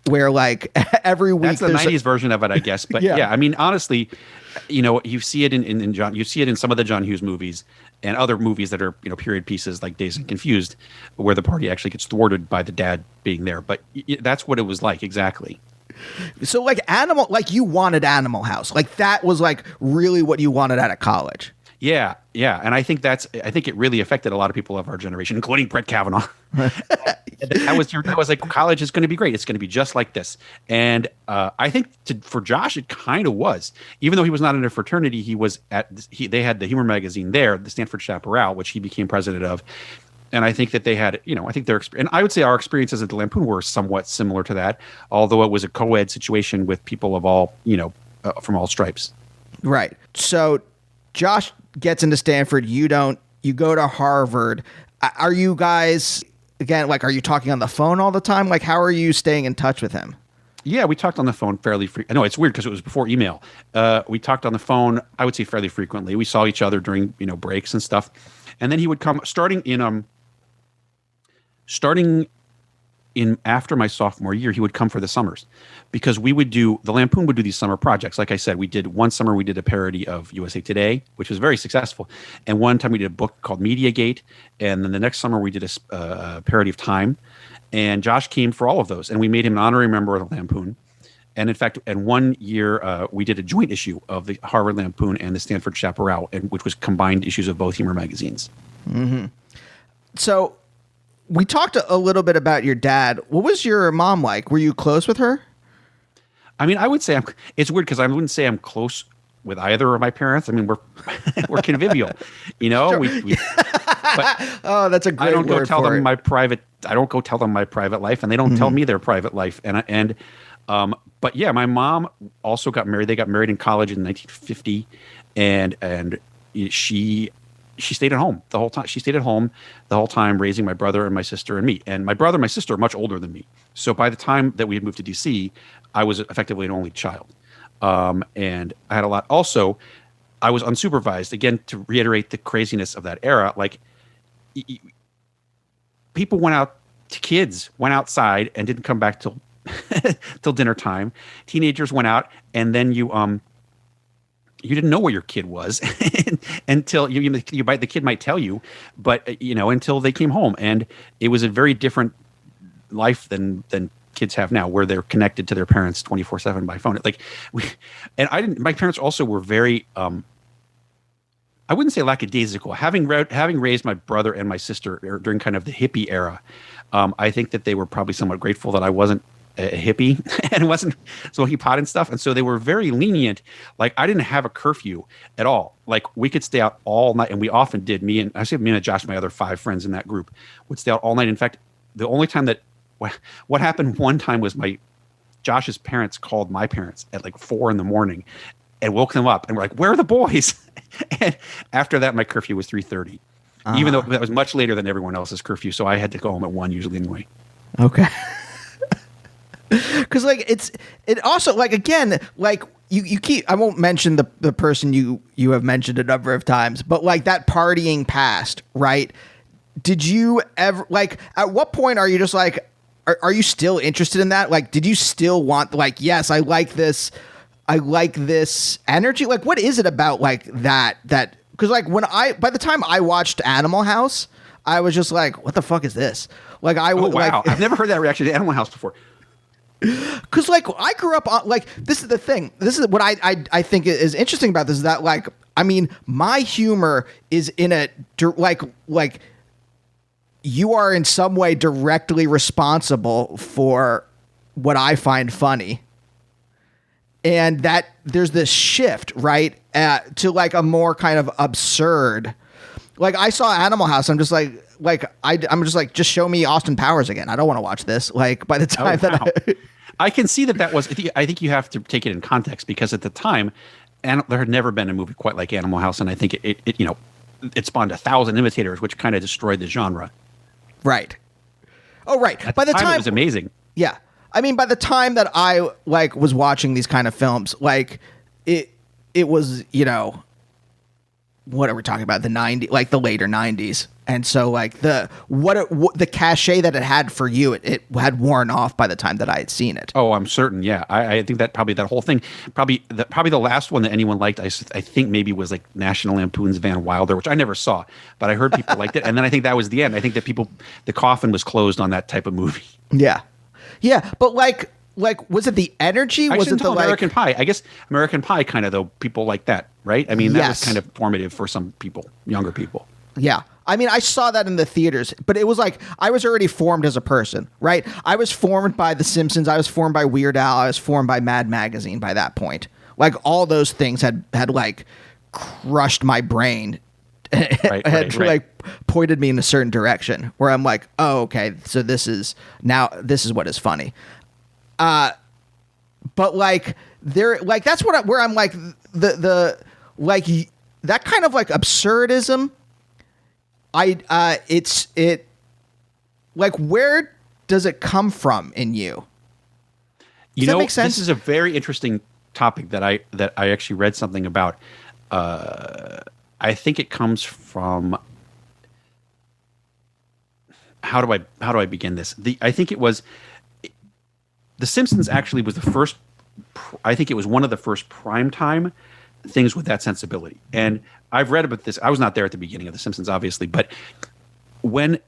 where like every week. That's the 90s version of it, I guess. But yeah, I mean, honestly, you see it you see it in some of the John Hughes movies and other movies that are, period pieces like Dazed and Confused, where the party actually gets thwarted by the dad being there. But that's what it was like. Exactly. So like you wanted Animal House. Like that was like really what you wanted out of college. Yeah. And I think it really affected a lot of people of our generation, including Brett Kavanaugh. I was like, college is going to be great. It's going to be just like this. And I think for Josh, it kind of was. Even though he was not in a fraternity, they had the Humor magazine there, the Stanford Chaparral, which he became president of. And I think that they had, I think and I would say our experiences at the Lampoon were somewhat similar to that, although it was a co-ed situation with people of all, from all stripes. Right. So Josh gets into Stanford. You don't. You go to Harvard. Are you guys, again, like, are you talking on the phone all the time? Like, how are you staying in touch with him? Yeah, we talked on the phone fairly No, it's weird because it was before email. We talked on the phone, I would say fairly frequently. We saw each other during, breaks and stuff. And then he would come starting in after my sophomore year, he would come for the summers because the Lampoon would do these summer projects. Like I said, one summer we did a parody of USA Today, which was very successful. And one time we did a book called Mediagate. And then the next summer we did a parody of Time. And Josh came for all of those. And we made him an honorary member of the Lampoon. And in fact, and one year we did a joint issue of the Harvard Lampoon and the Stanford Chaparral, which was combined issues of both humor magazines. Mm-hmm. So we talked a little bit about your dad. What was your mom like? Were you close with her? I mean, I would say it's weird because I wouldn't say I'm close with either of my parents. I mean, we're convivial, Sure. Oh, that's a great word. I don't go tell them my private. I don't go tell them my private life, and they don't tell me their private life. But yeah, my mom also got married. They got married in college in 1950, and she stayed at home the whole time. She stayed at home the whole time, raising my brother and my sister and me. And my brother and my sister are much older than me. So by the time that we had moved to DC, I was effectively an only child. And I had a lot. Also, I was unsupervised. Again, to reiterate the craziness of that era, like people kids went outside and didn't come back till till dinner time. Teenagers went out, and then you didn't know where your kid was until the kid might tell you, but until they came home. And it was a very different life than kids have now, where they're connected to their parents 24/7 by phone. My parents also were very, I wouldn't say lackadaisical. Having raised my brother and my sister during kind of the hippie era, I think that they were probably somewhat grateful that I wasn't a hippie and wasn't smoking pot and stuff. And so they were very lenient. Like, I didn't have a curfew at all. Like, we could stay out all night, and we often did. Me and Josh, my other 5 friends in that group, would stay out all night. In fact, the only time what happened one time was Josh's parents called my parents at like 4 a.m. and woke them up, and were like, "Where are the boys?" And after that, my curfew was 3:30, even though that was much later than everyone else's curfew. So I had to go home at 1 usually anyway. Okay. Because it also, like, again, like you keep, I won't mention the person you have mentioned a number of times, but like that partying past, right? Did you ever, like, at what point are you just like, are you still interested in that? Like, did you still want, like, yes, I like this energy? Like, what is it about like that? Because like by the time I watched Animal House, I was just like, what the fuck is this? Like, wow. Like, I've never heard that reaction to Animal House before. Because like I grew up on, like, this is the thing. This is what I think is interesting about this, is that, like, I mean, my humor is in a like you are in some way directly responsible for what I find funny, and that there's this shift, right, to like a more kind of absurd. Like, I saw Animal House, I'm just like I'm just like, just show me Austin Powers again. I don't want to watch this. Like, by the time I can see that was, I think you have to take it in context, because at the time, and there had never been a movie quite like Animal House, and I think it spawned 1,000 imitators, which kind of destroyed the genre. Right. Oh, right. By the time it was amazing. Yeah. I mean, by the time that I like was watching these kind of films, like it was, what are we talking about? The 90s, like the later 90s. And so like the cachet that it had for you, it had worn off by the time that I had seen it. Oh, I'm certain. Yeah. I think that probably that whole thing, probably the last one that anyone liked, I think maybe was like National Lampoon's Van Wilder, which I never saw, but I heard people liked it. And then I think that was the end. I think that the coffin was closed on that type of movie. Yeah. Yeah. But like, was it the energy? Was it the American Pie? I guess American Pie kind of, though, people like that, right? I mean, that was kind of formative for some people, younger people. Yeah. I mean, I saw that in the theaters, but it was like, I was already formed as a person, right? I was formed by The Simpsons. I was formed by Weird Al. I was formed by Mad Magazine by that point. Like, all those things had like crushed my brain. Had like pointed me in a certain direction where I'm like, oh, okay, so this is what is funny. But like there, like, that's where I'm like the like that kind of like absurdism. Like, where does it come from in you? Does that make sense? This is a very interesting topic that I actually read something about. I think it comes from how do I begin this? I think it was The Simpsons actually was the first. I think it was one of the first primetime things with that sensibility. And I've read about this. I was not there at the beginning of The Simpsons, obviously, but when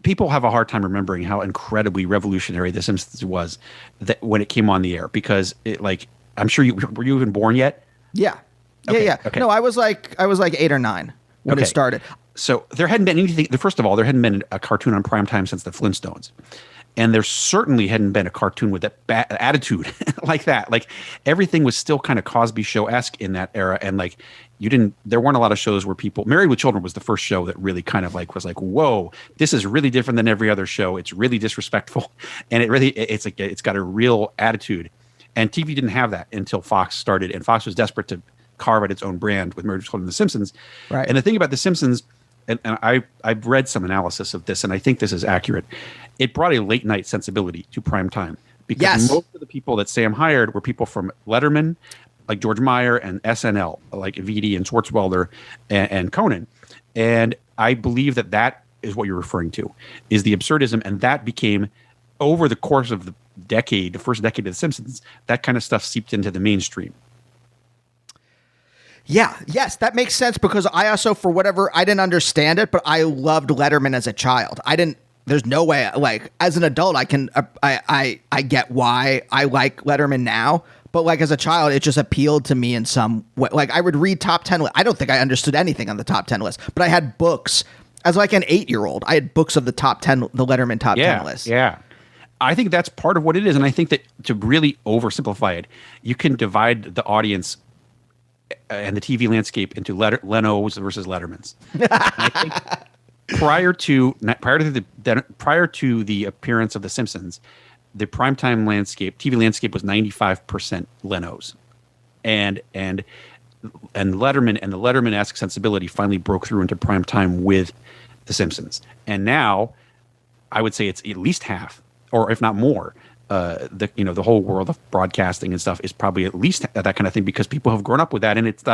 people have a hard time remembering how incredibly revolutionary The Simpsons was that when it came on the air, because I'm sure were you even born yet? Yeah. Okay, Yeah. okay. No, I was like 8 or 9 when it started. So there hadn't been anything. First of all, there hadn't been a cartoon on primetime since the Flintstones. And there certainly hadn't been a cartoon with that attitude like that. Like everything was still kind of Cosby Show-esque in that era. And like there weren't a lot of shows where Married with Children was the first show that really kind of was like, whoa, this is really different than every other show. It's really disrespectful. And it's got a real attitude. And TV didn't have that until Fox started. And Fox was desperate to carve out its own brand with Married with Children and The Simpsons. Right. And the thing about The Simpsons, and I've read some analysis of this, and I think this is accurate. It brought a late night sensibility to prime time because most of the people that Sam hired were people from Letterman, like George Meyer, and SNL, like Vitti and Swartzwelder and Conan. And I believe that is what you're referring to, is the absurdism, and that became over the course of the first decade of The Simpsons. That kind of stuff seeped into the mainstream. Yeah, yes, that makes sense because I also, for whatever, I didn't understand it, but I loved Letterman as a child. There's no way, like, as an adult, I get why I like Letterman now, but like as a child, it just appealed to me in some way. Like I would read top 10, I don't think I understood anything on the top 10 list, but I had books as like an 8-year-old. I had books of the top 10, the Letterman top 10 list. Yeah. I think that's part of what it is. And I think that to really oversimplify it, you can divide the audience and the TV landscape into Lenos versus Lettermans. I think prior to the appearance of The Simpsons, the primetime landscape, TV landscape, was 95% Lenos, and Letterman and the Letterman-esque sensibility finally broke through into primetime with The Simpsons. And now, I would say it's at least half, or if not more. The whole world of broadcasting and stuff is probably at least that kind of thing because people have grown up with that, and it's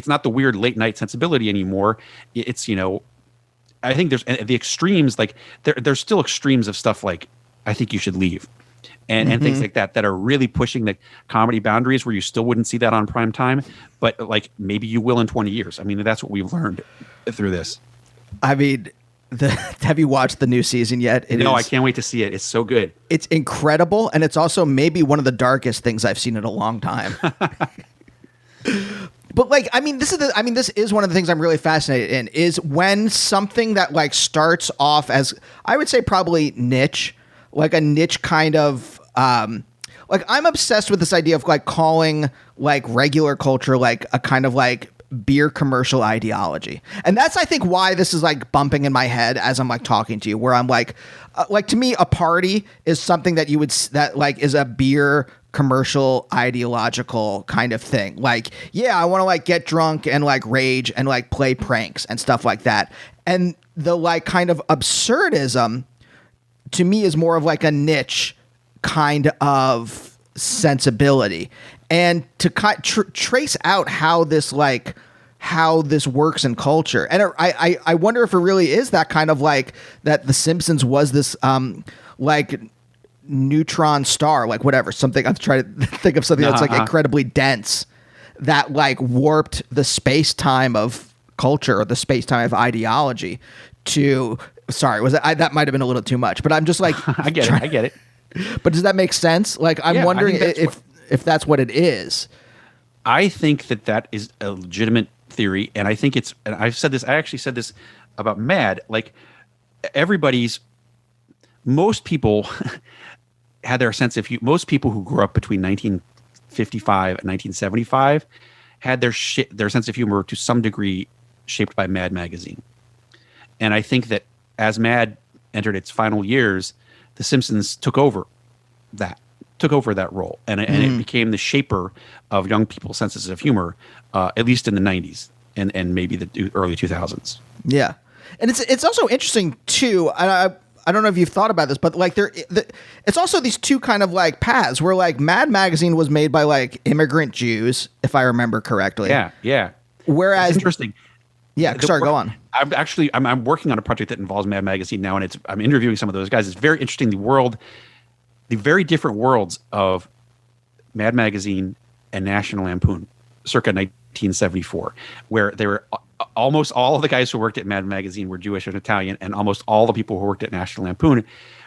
not the weird late night sensibility anymore. It's I think there's the extremes, like there's still extremes of stuff like I Think You Should Leave and things like that are really pushing the comedy boundaries where you still wouldn't see that on prime time, but like maybe you will in 20 years. I mean, that's what we've learned through this. I mean, have you watched the new season yet? I can't wait to see it. It's so good. It's incredible, and it's also maybe one of the darkest things I've seen in a long time. But like, I mean, this is one of the things I'm really fascinated in is when something that like starts off as, I would say probably niche, like a niche kind of, like I'm obsessed with this idea of like calling like regular culture like a kind of like beer commercial ideology. And that's, I think, why this is like bumping in my head as I'm like talking to you, where I'm like to me, a party is something that that like is a beer commercial ideological kind of thing. Like, yeah, I want to like get drunk and like rage and like play pranks and stuff like that. And the like kind of absurdism to me is more of like a niche kind of sensibility. And to trace out how this works in culture. And I wonder if it really is that kind of like that The Simpsons was this like neutron star, like whatever, something. I'm trying to think of something that's like incredibly dense that like warped the space time of culture or the space time of ideology to, sorry, that might've been a little too much, but I'm just like, I get it. But does that make sense? Like, I'm wondering if that's what it is. I think that is a legitimate theory, and I think and I've said this. I actually said this about Mad. Like, most people had their sense of humor. Most people who grew up between 1955 and 1975 had their sense of humor to some degree shaped by Mad magazine. And I think that as Mad entered its final years, The Simpsons took over that role, and it became the shaper of young people's senses of humor, at least in the 90s and maybe the early 2000s. Yeah. And it's also interesting too, and I don't know if you've thought about this, but like it's also these two kind of like paths where like Mad Magazine was made by like immigrant Jews, if I remember correctly. Yeah. Whereas it's interesting. Yeah, sorry, go on. I'm working on a project that involves Mad Magazine now, and I'm interviewing some of those guys. It's very interesting, the very different worlds of Mad Magazine and National Lampoon circa 1974, where they were almost all of the guys who worked at Mad Magazine were Jewish and Italian, and almost all the people who worked at National Lampoon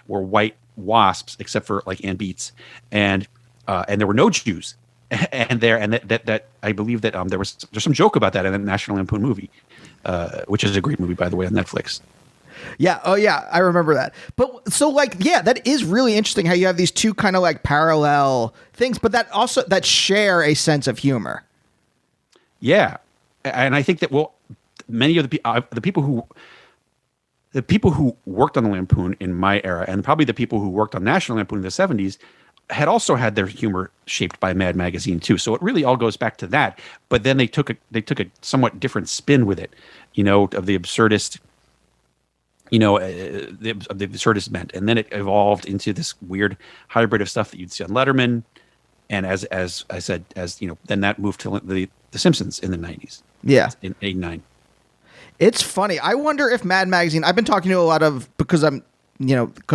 were white wasps, except for like Ann Beats, and there were no Jews. And that I believe that there's some joke about that in the National Lampoon movie, which is a great movie, by the way, on Netflix. Yeah. Oh, yeah. I remember that. But so like, yeah, that is really interesting how you have these two kind of like parallel things, but that share a sense of humor. Yeah. And I think that, many of the people who worked on the Lampoon in my era, and probably the people who worked on National Lampoon in the 70s, had also had their humor shaped by Mad Magazine too. So it really all goes back to that. But then they took a somewhat different spin with it, of the absurdist, the absurdist bent. And then it evolved into this weird hybrid of stuff that you'd see on Letterman. And as I said, then that moved to the Simpsons in the 90s. Yeah. In 89. It's funny. I wonder if Mad Magazine, I've been talking to because of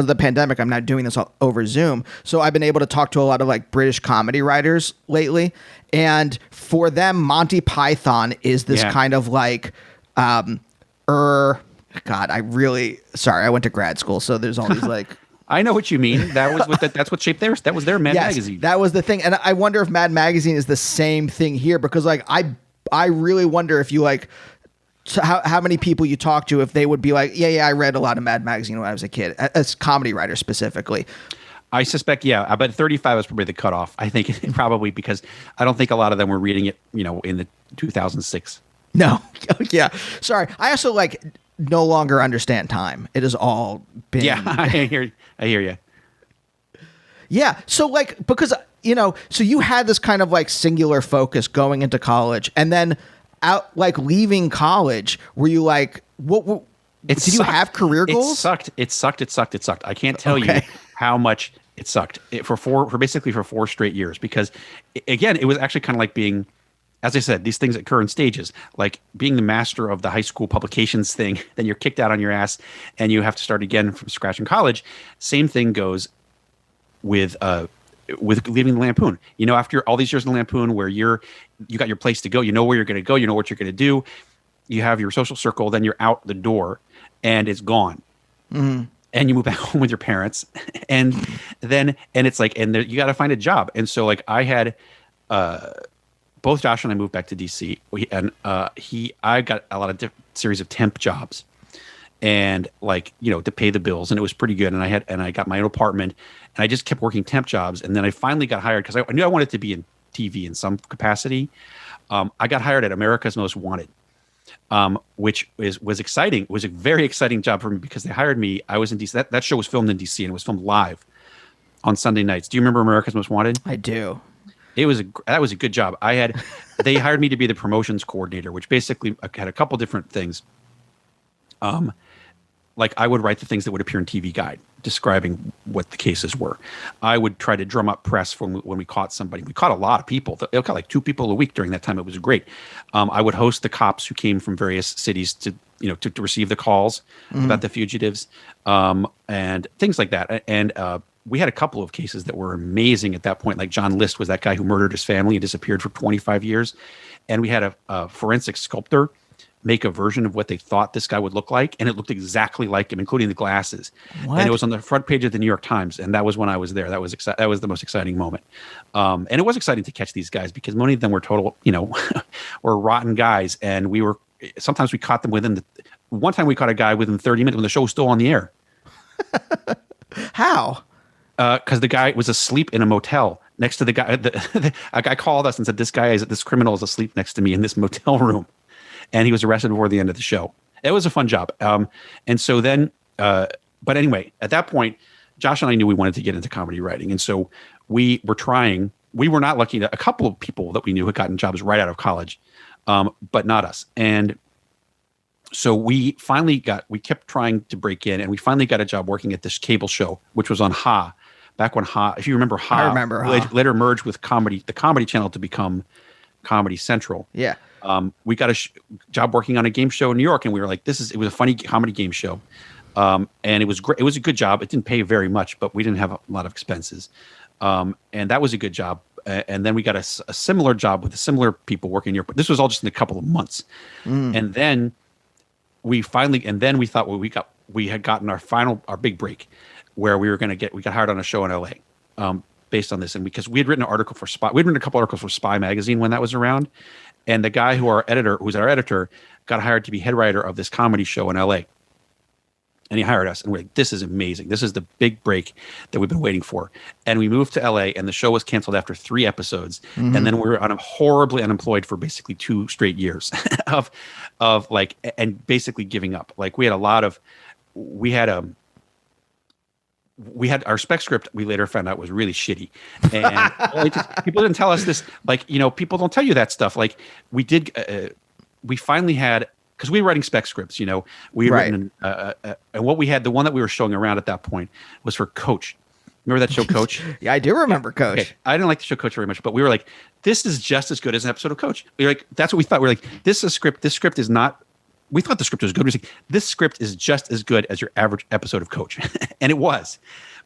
the pandemic, I'm not doing this over Zoom. So I've been able to talk to a lot of like British comedy writers lately. And for them, Monty Python is this kind of like, God, I went to grad school. So there's all these like, I know what you mean. That's what shaped theirs. That was their Mad Magazine. That was the thing. And I wonder if Mad Magazine is the same thing here, because like, I really wonder if you like, so how many people you talk to, if they would be like, yeah, I read a lot of Mad Magazine when I was a kid, as comedy writers specifically. I suspect, but 35 is probably the cutoff. I think probably because I don't think a lot of them were reading it, in the 2006. No, yeah. Sorry, I also like no longer understand time. It has all been. Yeah, I hear you. Yeah, so like because so you had this kind of like singular focus going into college, and then out like leaving college, were you like what did you have career goals? It sucked. I can't tell you how much it sucked for basically 4 straight years, because again, it was actually kind of like being, as I said, these things occur in stages, like being the master of the high school publications thing, then you're kicked out on your ass and you have to start again from scratch in college. Same thing goes with leaving the Lampoon. After all these years in the Lampoon, where you got your place to go, you know where you're going to go, you know what you're going to do, you have your social circle, then you're out the door and it's gone. Mm-hmm. And you move back home with your parents, and it's like, and you got to find a job. And so like I had both Josh and I moved back to DC, I got a lot of series of temp jobs, and like, to pay the bills, and it was pretty good. And I got my own apartment, and I just kept working temp jobs. And then I finally got hired because I knew I wanted to be in TV in some capacity. I got hired at America's Most Wanted, which was exciting. It was a very exciting job for me because they hired me. I was in DC. That show was filmed in DC, and it was filmed live on Sunday nights. Do you remember America's Most Wanted? I do. That was a good job. They hired me to be the promotions coordinator, which basically had a couple different things. Like I would write the things that would appear in TV Guide describing what the cases were. I would try to drum up press when we caught somebody. We caught a lot of people. They caught like 2 people a week during that time. It was great. I would host the cops who came from various cities to receive the calls about the fugitives, and things like that. And we had a couple of cases that were amazing at that point. Like John List was that guy who murdered his family and disappeared for 25 years. And we had a forensic sculptor make a version of what they thought this guy would look like, and it looked exactly like him, including the glasses. What? And it was on the front page of the New York Times, and that was when I was there. That was the most exciting moment. And it was exciting to catch these guys because many of them were total, were rotten guys, and sometimes we caught them one time we caught a guy within 30 minutes when the show was still on the air. How? Because the guy was asleep in a motel next to the guy. A guy called us and said, this criminal is asleep next to me in this motel room. And he was arrested before the end of the show. It was a fun job. And so then, but anyway, at that point, Josh and I knew we wanted to get into comedy writing. And so we were trying. We were not lucky. A couple of people that we knew had gotten jobs right out of college, but not us. And So we kept trying to break in, and we finally got a job working at this cable show, which was on Ha. Back when Ha, if you remember Ha, I remember Ha. later merged with the Comedy Channel to become Comedy Central. Yeah. We got a job working on a game show in New York, and we were like, it was a funny comedy game show. And it was great. It was a good job. It didn't pay very much, but we didn't have a lot of expenses. And that was a good job. And then we got a similar job with similar people working in Europe. This was all just in a couple of months. And then we thought, well, we had gotten our big break where we got hired on a show in LA based on this. And because we had written a couple articles for Spy magazine when that was around. And the guy who's our editor, got hired to be head writer of this comedy show in LA. And he hired us, and we're like, this is amazing. This is the big break that we've been waiting for. And we moved to LA, and the show was canceled after 3 episodes. And then we were horribly unemployed for basically 2 straight years of like, and basically giving up. Like we had our spec script, we later found out was really shitty. And people didn't tell us this. Like, people don't tell you that stuff. Like we finally had, because we were writing spec scripts, we had written, and what we had, the one that we were showing around at that point was for Coach. Remember that show, Coach? Yeah, I do remember Coach. Okay. I didn't like the show Coach very much, but we were like, this is just as good as an episode of Coach. We were like, that's what we thought. We were like, this script is not, we thought the script was good. We were like, this script is just as good as your average episode of Coach. And it was,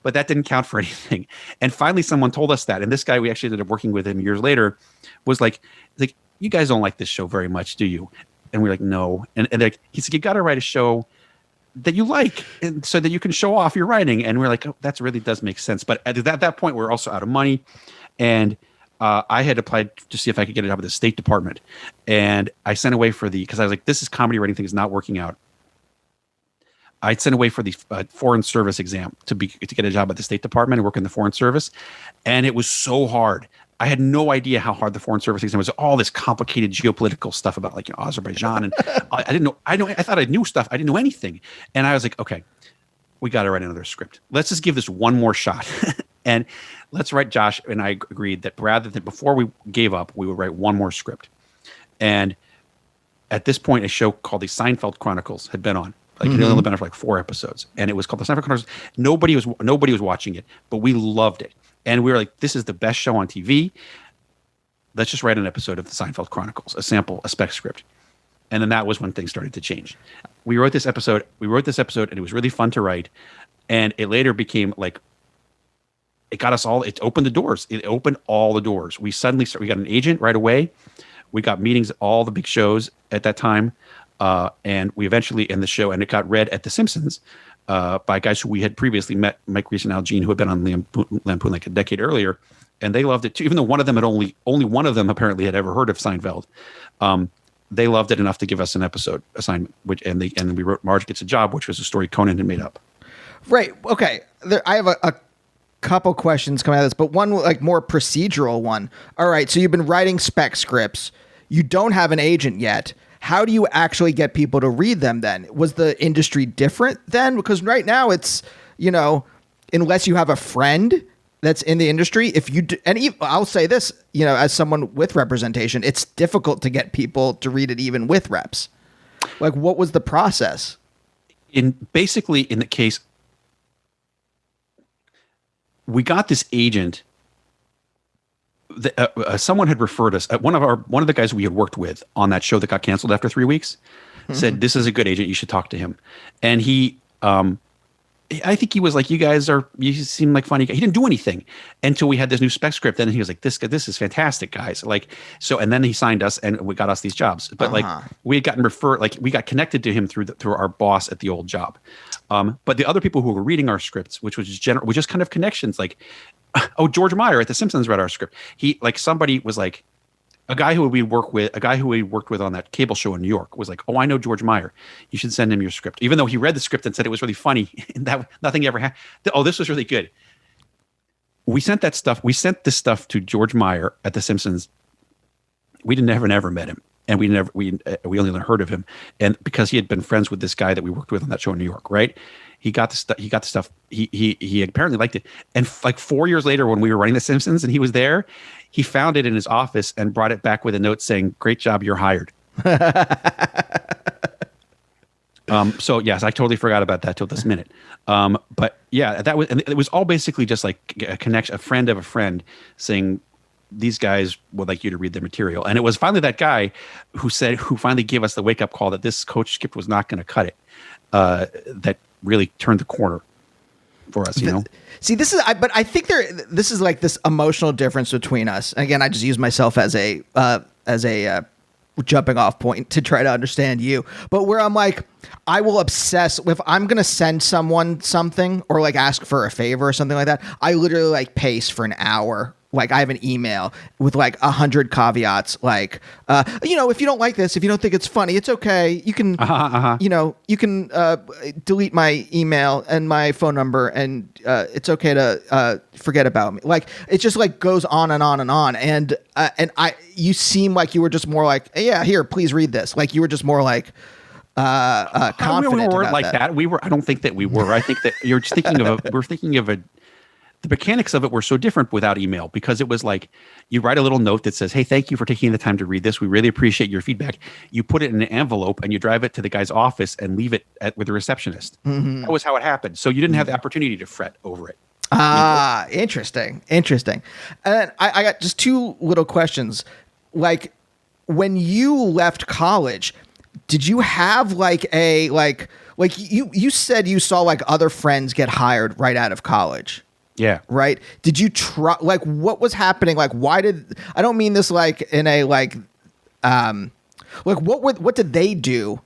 but that didn't count for anything. And finally someone told us that. And this guy, we actually ended up working with him years later, was like, you guys don't like this show very much, do you? And we're like, no. And he said, you got to write a show that you like, and so that you can show off your writing. And we're like, oh, that really does make sense. But at that point, we're also out of money. And I had applied to see if I could get a job at the State Department. And I sent away because I was like, this comedy writing thing is not working out. I sent away for the Foreign Service exam to get a job at the State Department and work in the Foreign Service. And it was so hard. I had no idea how hard the Foreign Service exam was. All this complicated geopolitical stuff about Azerbaijan, and I didn't know. I thought I knew stuff. I didn't know anything, and I was like, okay, we got to write another script. Let's just give this one more shot, and let's write. Josh and I agreed that rather than before we gave up, we would write one more script. And at this point, a show called the Seinfeld Chronicles had been on. Like it only been on for like 4 episodes, and it was called the Seinfeld Chronicles. Nobody was watching it, but we loved it. And we were like, this is the best show on TV. Let's just write an episode of the Seinfeld Chronicles, a spec script. And then that was when things started to change. We wrote this episode, and it was really fun to write. And it later became like, it opened the doors. It opened all the doors. We got an agent right away. We got meetings at all the big shows at that time. And we eventually, in the show, and it got read at The Simpsons, by guys who we had previously met, Mike Reese and Al Jean, who had been on Lampoon like a decade earlier, and they loved it too. Even though one of them only one of them apparently had ever heard of Seinfeld, they loved it enough to give us an episode assignment. And then we wrote Marge Gets a Job, which was a story Conan had made up. Right. Okay. I have a couple questions coming out of this, but one like more procedural one. All right. So you've been writing spec scripts. You don't have an agent yet. How do you actually get people to read them then? Was the industry different then? Because right now it's, unless you have a friend that's in the industry, I'll say this, as someone with representation, it's difficult to get people to read it even with reps. Like, what was the process? In the case, we got this agent. Someone had referred us. One of the guys we had worked with on that show that got canceled after 3 weeks said, "This is a good agent. You should talk to him." And he, I think he was like, you seem like funny guy. He didn't do anything until we had this new spec script. Then he was like, this is fantastic, guys. Like, so, and then he signed us and we got us these jobs. But like we had gotten referred, like we got connected to him through our boss at the old job. But the other people who were reading our scripts, which was just kind of connections, like, oh, George Meyer at The Simpsons read our script. Somebody was like, a guy who we worked with on that cable show in New York was like, oh, I know George Meyer. You should send him your script. Even though he read the script and said it was really funny and that nothing ever happened. Oh, this was really good. We sent this stuff to George Meyer at The Simpsons. We never met him. And we only heard of him. And because he had been friends with this guy that we worked with on that show in New York, right? He got the stuff. He apparently liked it. And like 4 years later, when we were running The Simpsons and he was there, he found it in his office and brought it back with a note saying, "Great job, you're hired." So yes, I totally forgot about that till this minute. But yeah, and it was all basically just like a connection, a friend of a friend saying, these guys would like you to read their material. And it was finally that guy who finally gave us the wake up call that this coach Skip was not going to cut it. That really turned the corner for us, See, but I think this is like this emotional difference between us. Again, I just use myself as a jumping off point to try to understand you. But where I'm like, I will obsess if I'm going to send someone something or like ask for a favor or something like that. I literally like pace for an hour. Like I have an email with like 100 caveats. Like, if you don't like this, if you don't think it's funny, it's okay. You can, you can delete my email and my phone number, and it's okay to forget about me. Like it just like goes on and on and on. And you seem like you were just more like, hey, yeah, here, please read this. Like you were just more like confident. We weren't about like that. We were. I don't think that we were. I think that you're just thinking of we're thinking of a. The mechanics of it were so different without email, because it was like you write a little note that says, hey, thank you for taking the time to read this. We really appreciate your feedback. You put it in an envelope and you drive it to the guy's office and leave it with the receptionist. Mm-hmm. That was how it happened. So you didn't have the opportunity to fret over it. Interesting. And I got just two little questions. Like when you left college, did you have like you said you saw like other friends get hired right out of college? Yeah. Right. Did you try, like, what was happening? Like, why I don't mean this like in a, like what did they do?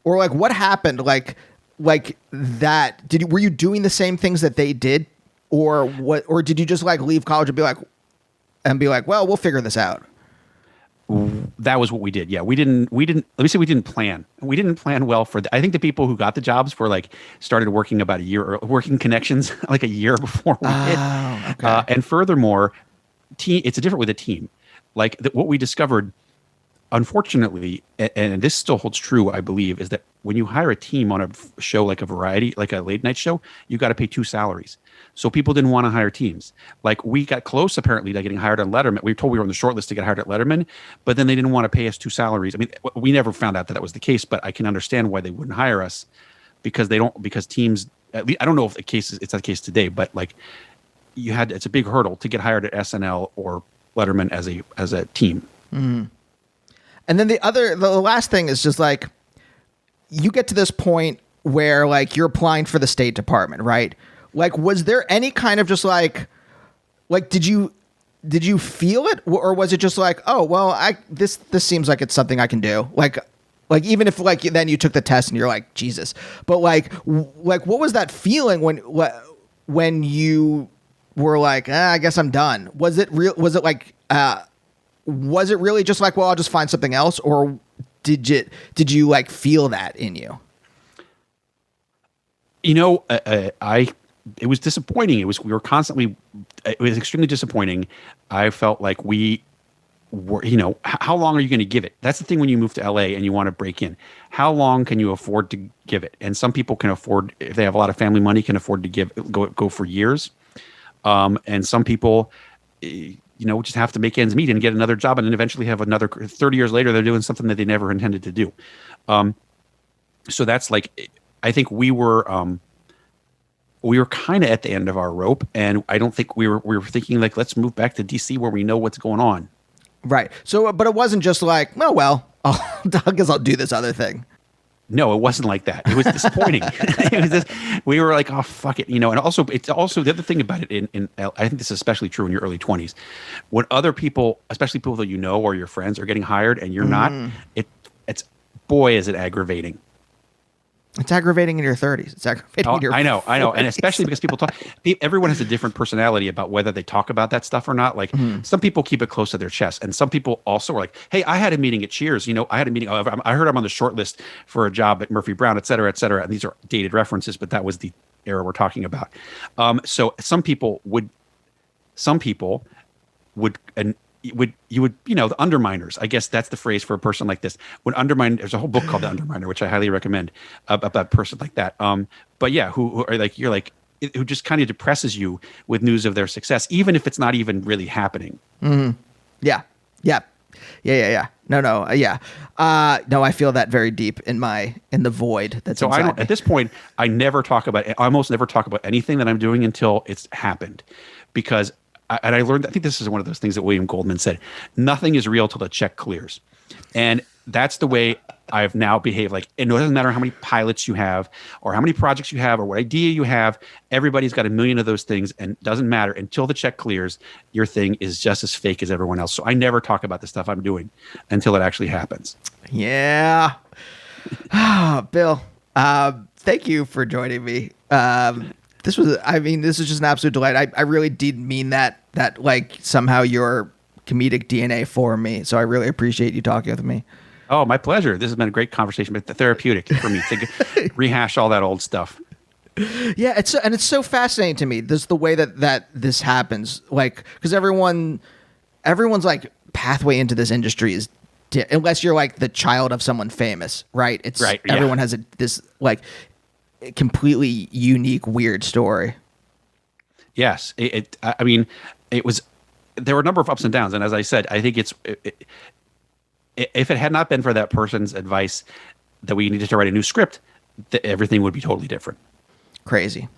Or like, what happened? Like that, were you doing the same things that they did? Or what, or did you just like leave college and be like, well, we'll figure this out? That was what we did. Yeah, we didn't, let me say we didn't plan. We didn't plan well I think the people who got the jobs were like, started working about a year, or working connections like a year before we did. Okay. And furthermore, it's different with a team. Like what we discovered, unfortunately, and this still holds true, I believe, is that when you hire a team on a show like a variety, like a late night show, you got to pay 2 salaries. So people didn't want to hire teams. Like we got close apparently to getting hired on Letterman. We were told we were on the short list to get hired at Letterman, but then they didn't want to pay us 2 salaries. I mean, we never found out that was the case, but I can understand why they wouldn't hire us, because teams, at least, I don't know if it's not the case today, but like it's a big hurdle to get hired at SNL or Letterman as a team. Mm-hmm. And then the last thing is just like, you get to this point where like you're applying for the State Department, right? Like, was there any kind of just like did you feel it, or was it just like, oh well, this seems like it's something I can do, like even if like then you took the test and you're like Jesus, but like what was that feeling when you were like, I guess I'm done? Was it real? Was it like was it really just like, well, I'll just find something else, or did you like feel that in you? It was disappointing. It was extremely disappointing. I felt like we were, how long are you going to give it? That's the thing when you move to LA and you want to break in. How long can you afford to give it? And some people can afford, if they have a lot of family money, can afford to go for years. And some people, just have to make ends meet and get another job, and then eventually have another 30 years later, they're doing something that they never intended to do. So that's like, I think we were kind of at the end of our rope, and I don't think we were thinking like, let's move back to DC where we know what's going on. Right. So, but it wasn't just like, oh, well, I guess I'll do this other thing. No, it wasn't like that. It was disappointing. We were like, oh, fuck it. And also, it's also the other thing about it I think this is especially true in your early 20s. When other people, especially people that you know or your friends, are getting hired and you're not, it's boy, is it aggravating. It's aggravating in your 30s. It's aggravating in your 40s. I know. And especially because everyone has a different personality about whether they talk about that stuff or not. Like some people keep it close to their chest. And some people also are like, hey, I had a meeting at Cheers. I had a meeting. I heard I'm on the short list for a job at Murphy Brown, et cetera, et cetera. And these are dated references, but that was the era we're talking about. So some people would, the underminers, I guess that's the phrase for a person like this, would undermine. There's a whole book called The Underminer, which I highly recommend, about a person like that. But yeah, who are like, you're like, who just kind of depresses you with news of their success, even if it's not even really happening. Mm-hmm. Yeah. Yeah. No. Yeah. No, I feel that very deep in the void that's So inside I don't, me. at this point, I almost never talk about anything that I'm doing until it's happened, because I learned, I think this is one of those things that William Goldman said, nothing is real till the check clears. And that's the way I've now behaved. Like, it doesn't matter how many pilots you have or how many projects you have or what idea you have. Everybody's got a million of those things, and it doesn't matter until the check clears. Your thing is just as fake as everyone else. So I never talk about the stuff I'm doing until it actually happens. Yeah. Bill, thank you for joining me. This is just an absolute delight. I really did mean that like somehow your comedic DNA for me. So I really appreciate you talking with me. Oh, my pleasure. This has been a great conversation, but therapeutic for me to rehash all that old stuff. Yeah, it's so fascinating to me. This the way that this happens, like, because everyone's like pathway into this industry is unless you're like the child of someone famous, right? It's right. Yeah. Everyone has this like completely unique, weird story. Yes, I mean, it was. There were a number of ups and downs, and as I said, I think if it had not been for that person's advice that we needed to write a new script, everything would be totally different. Crazy.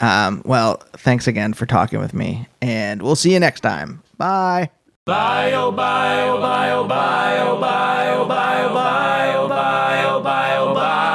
Well, thanks again for talking with me, and we'll see you next time. Bye. Bye, oh, bye, oh, bye, oh, bye, oh, bye, oh, bye, oh, bye, oh, bye, oh, bye, oh, bye.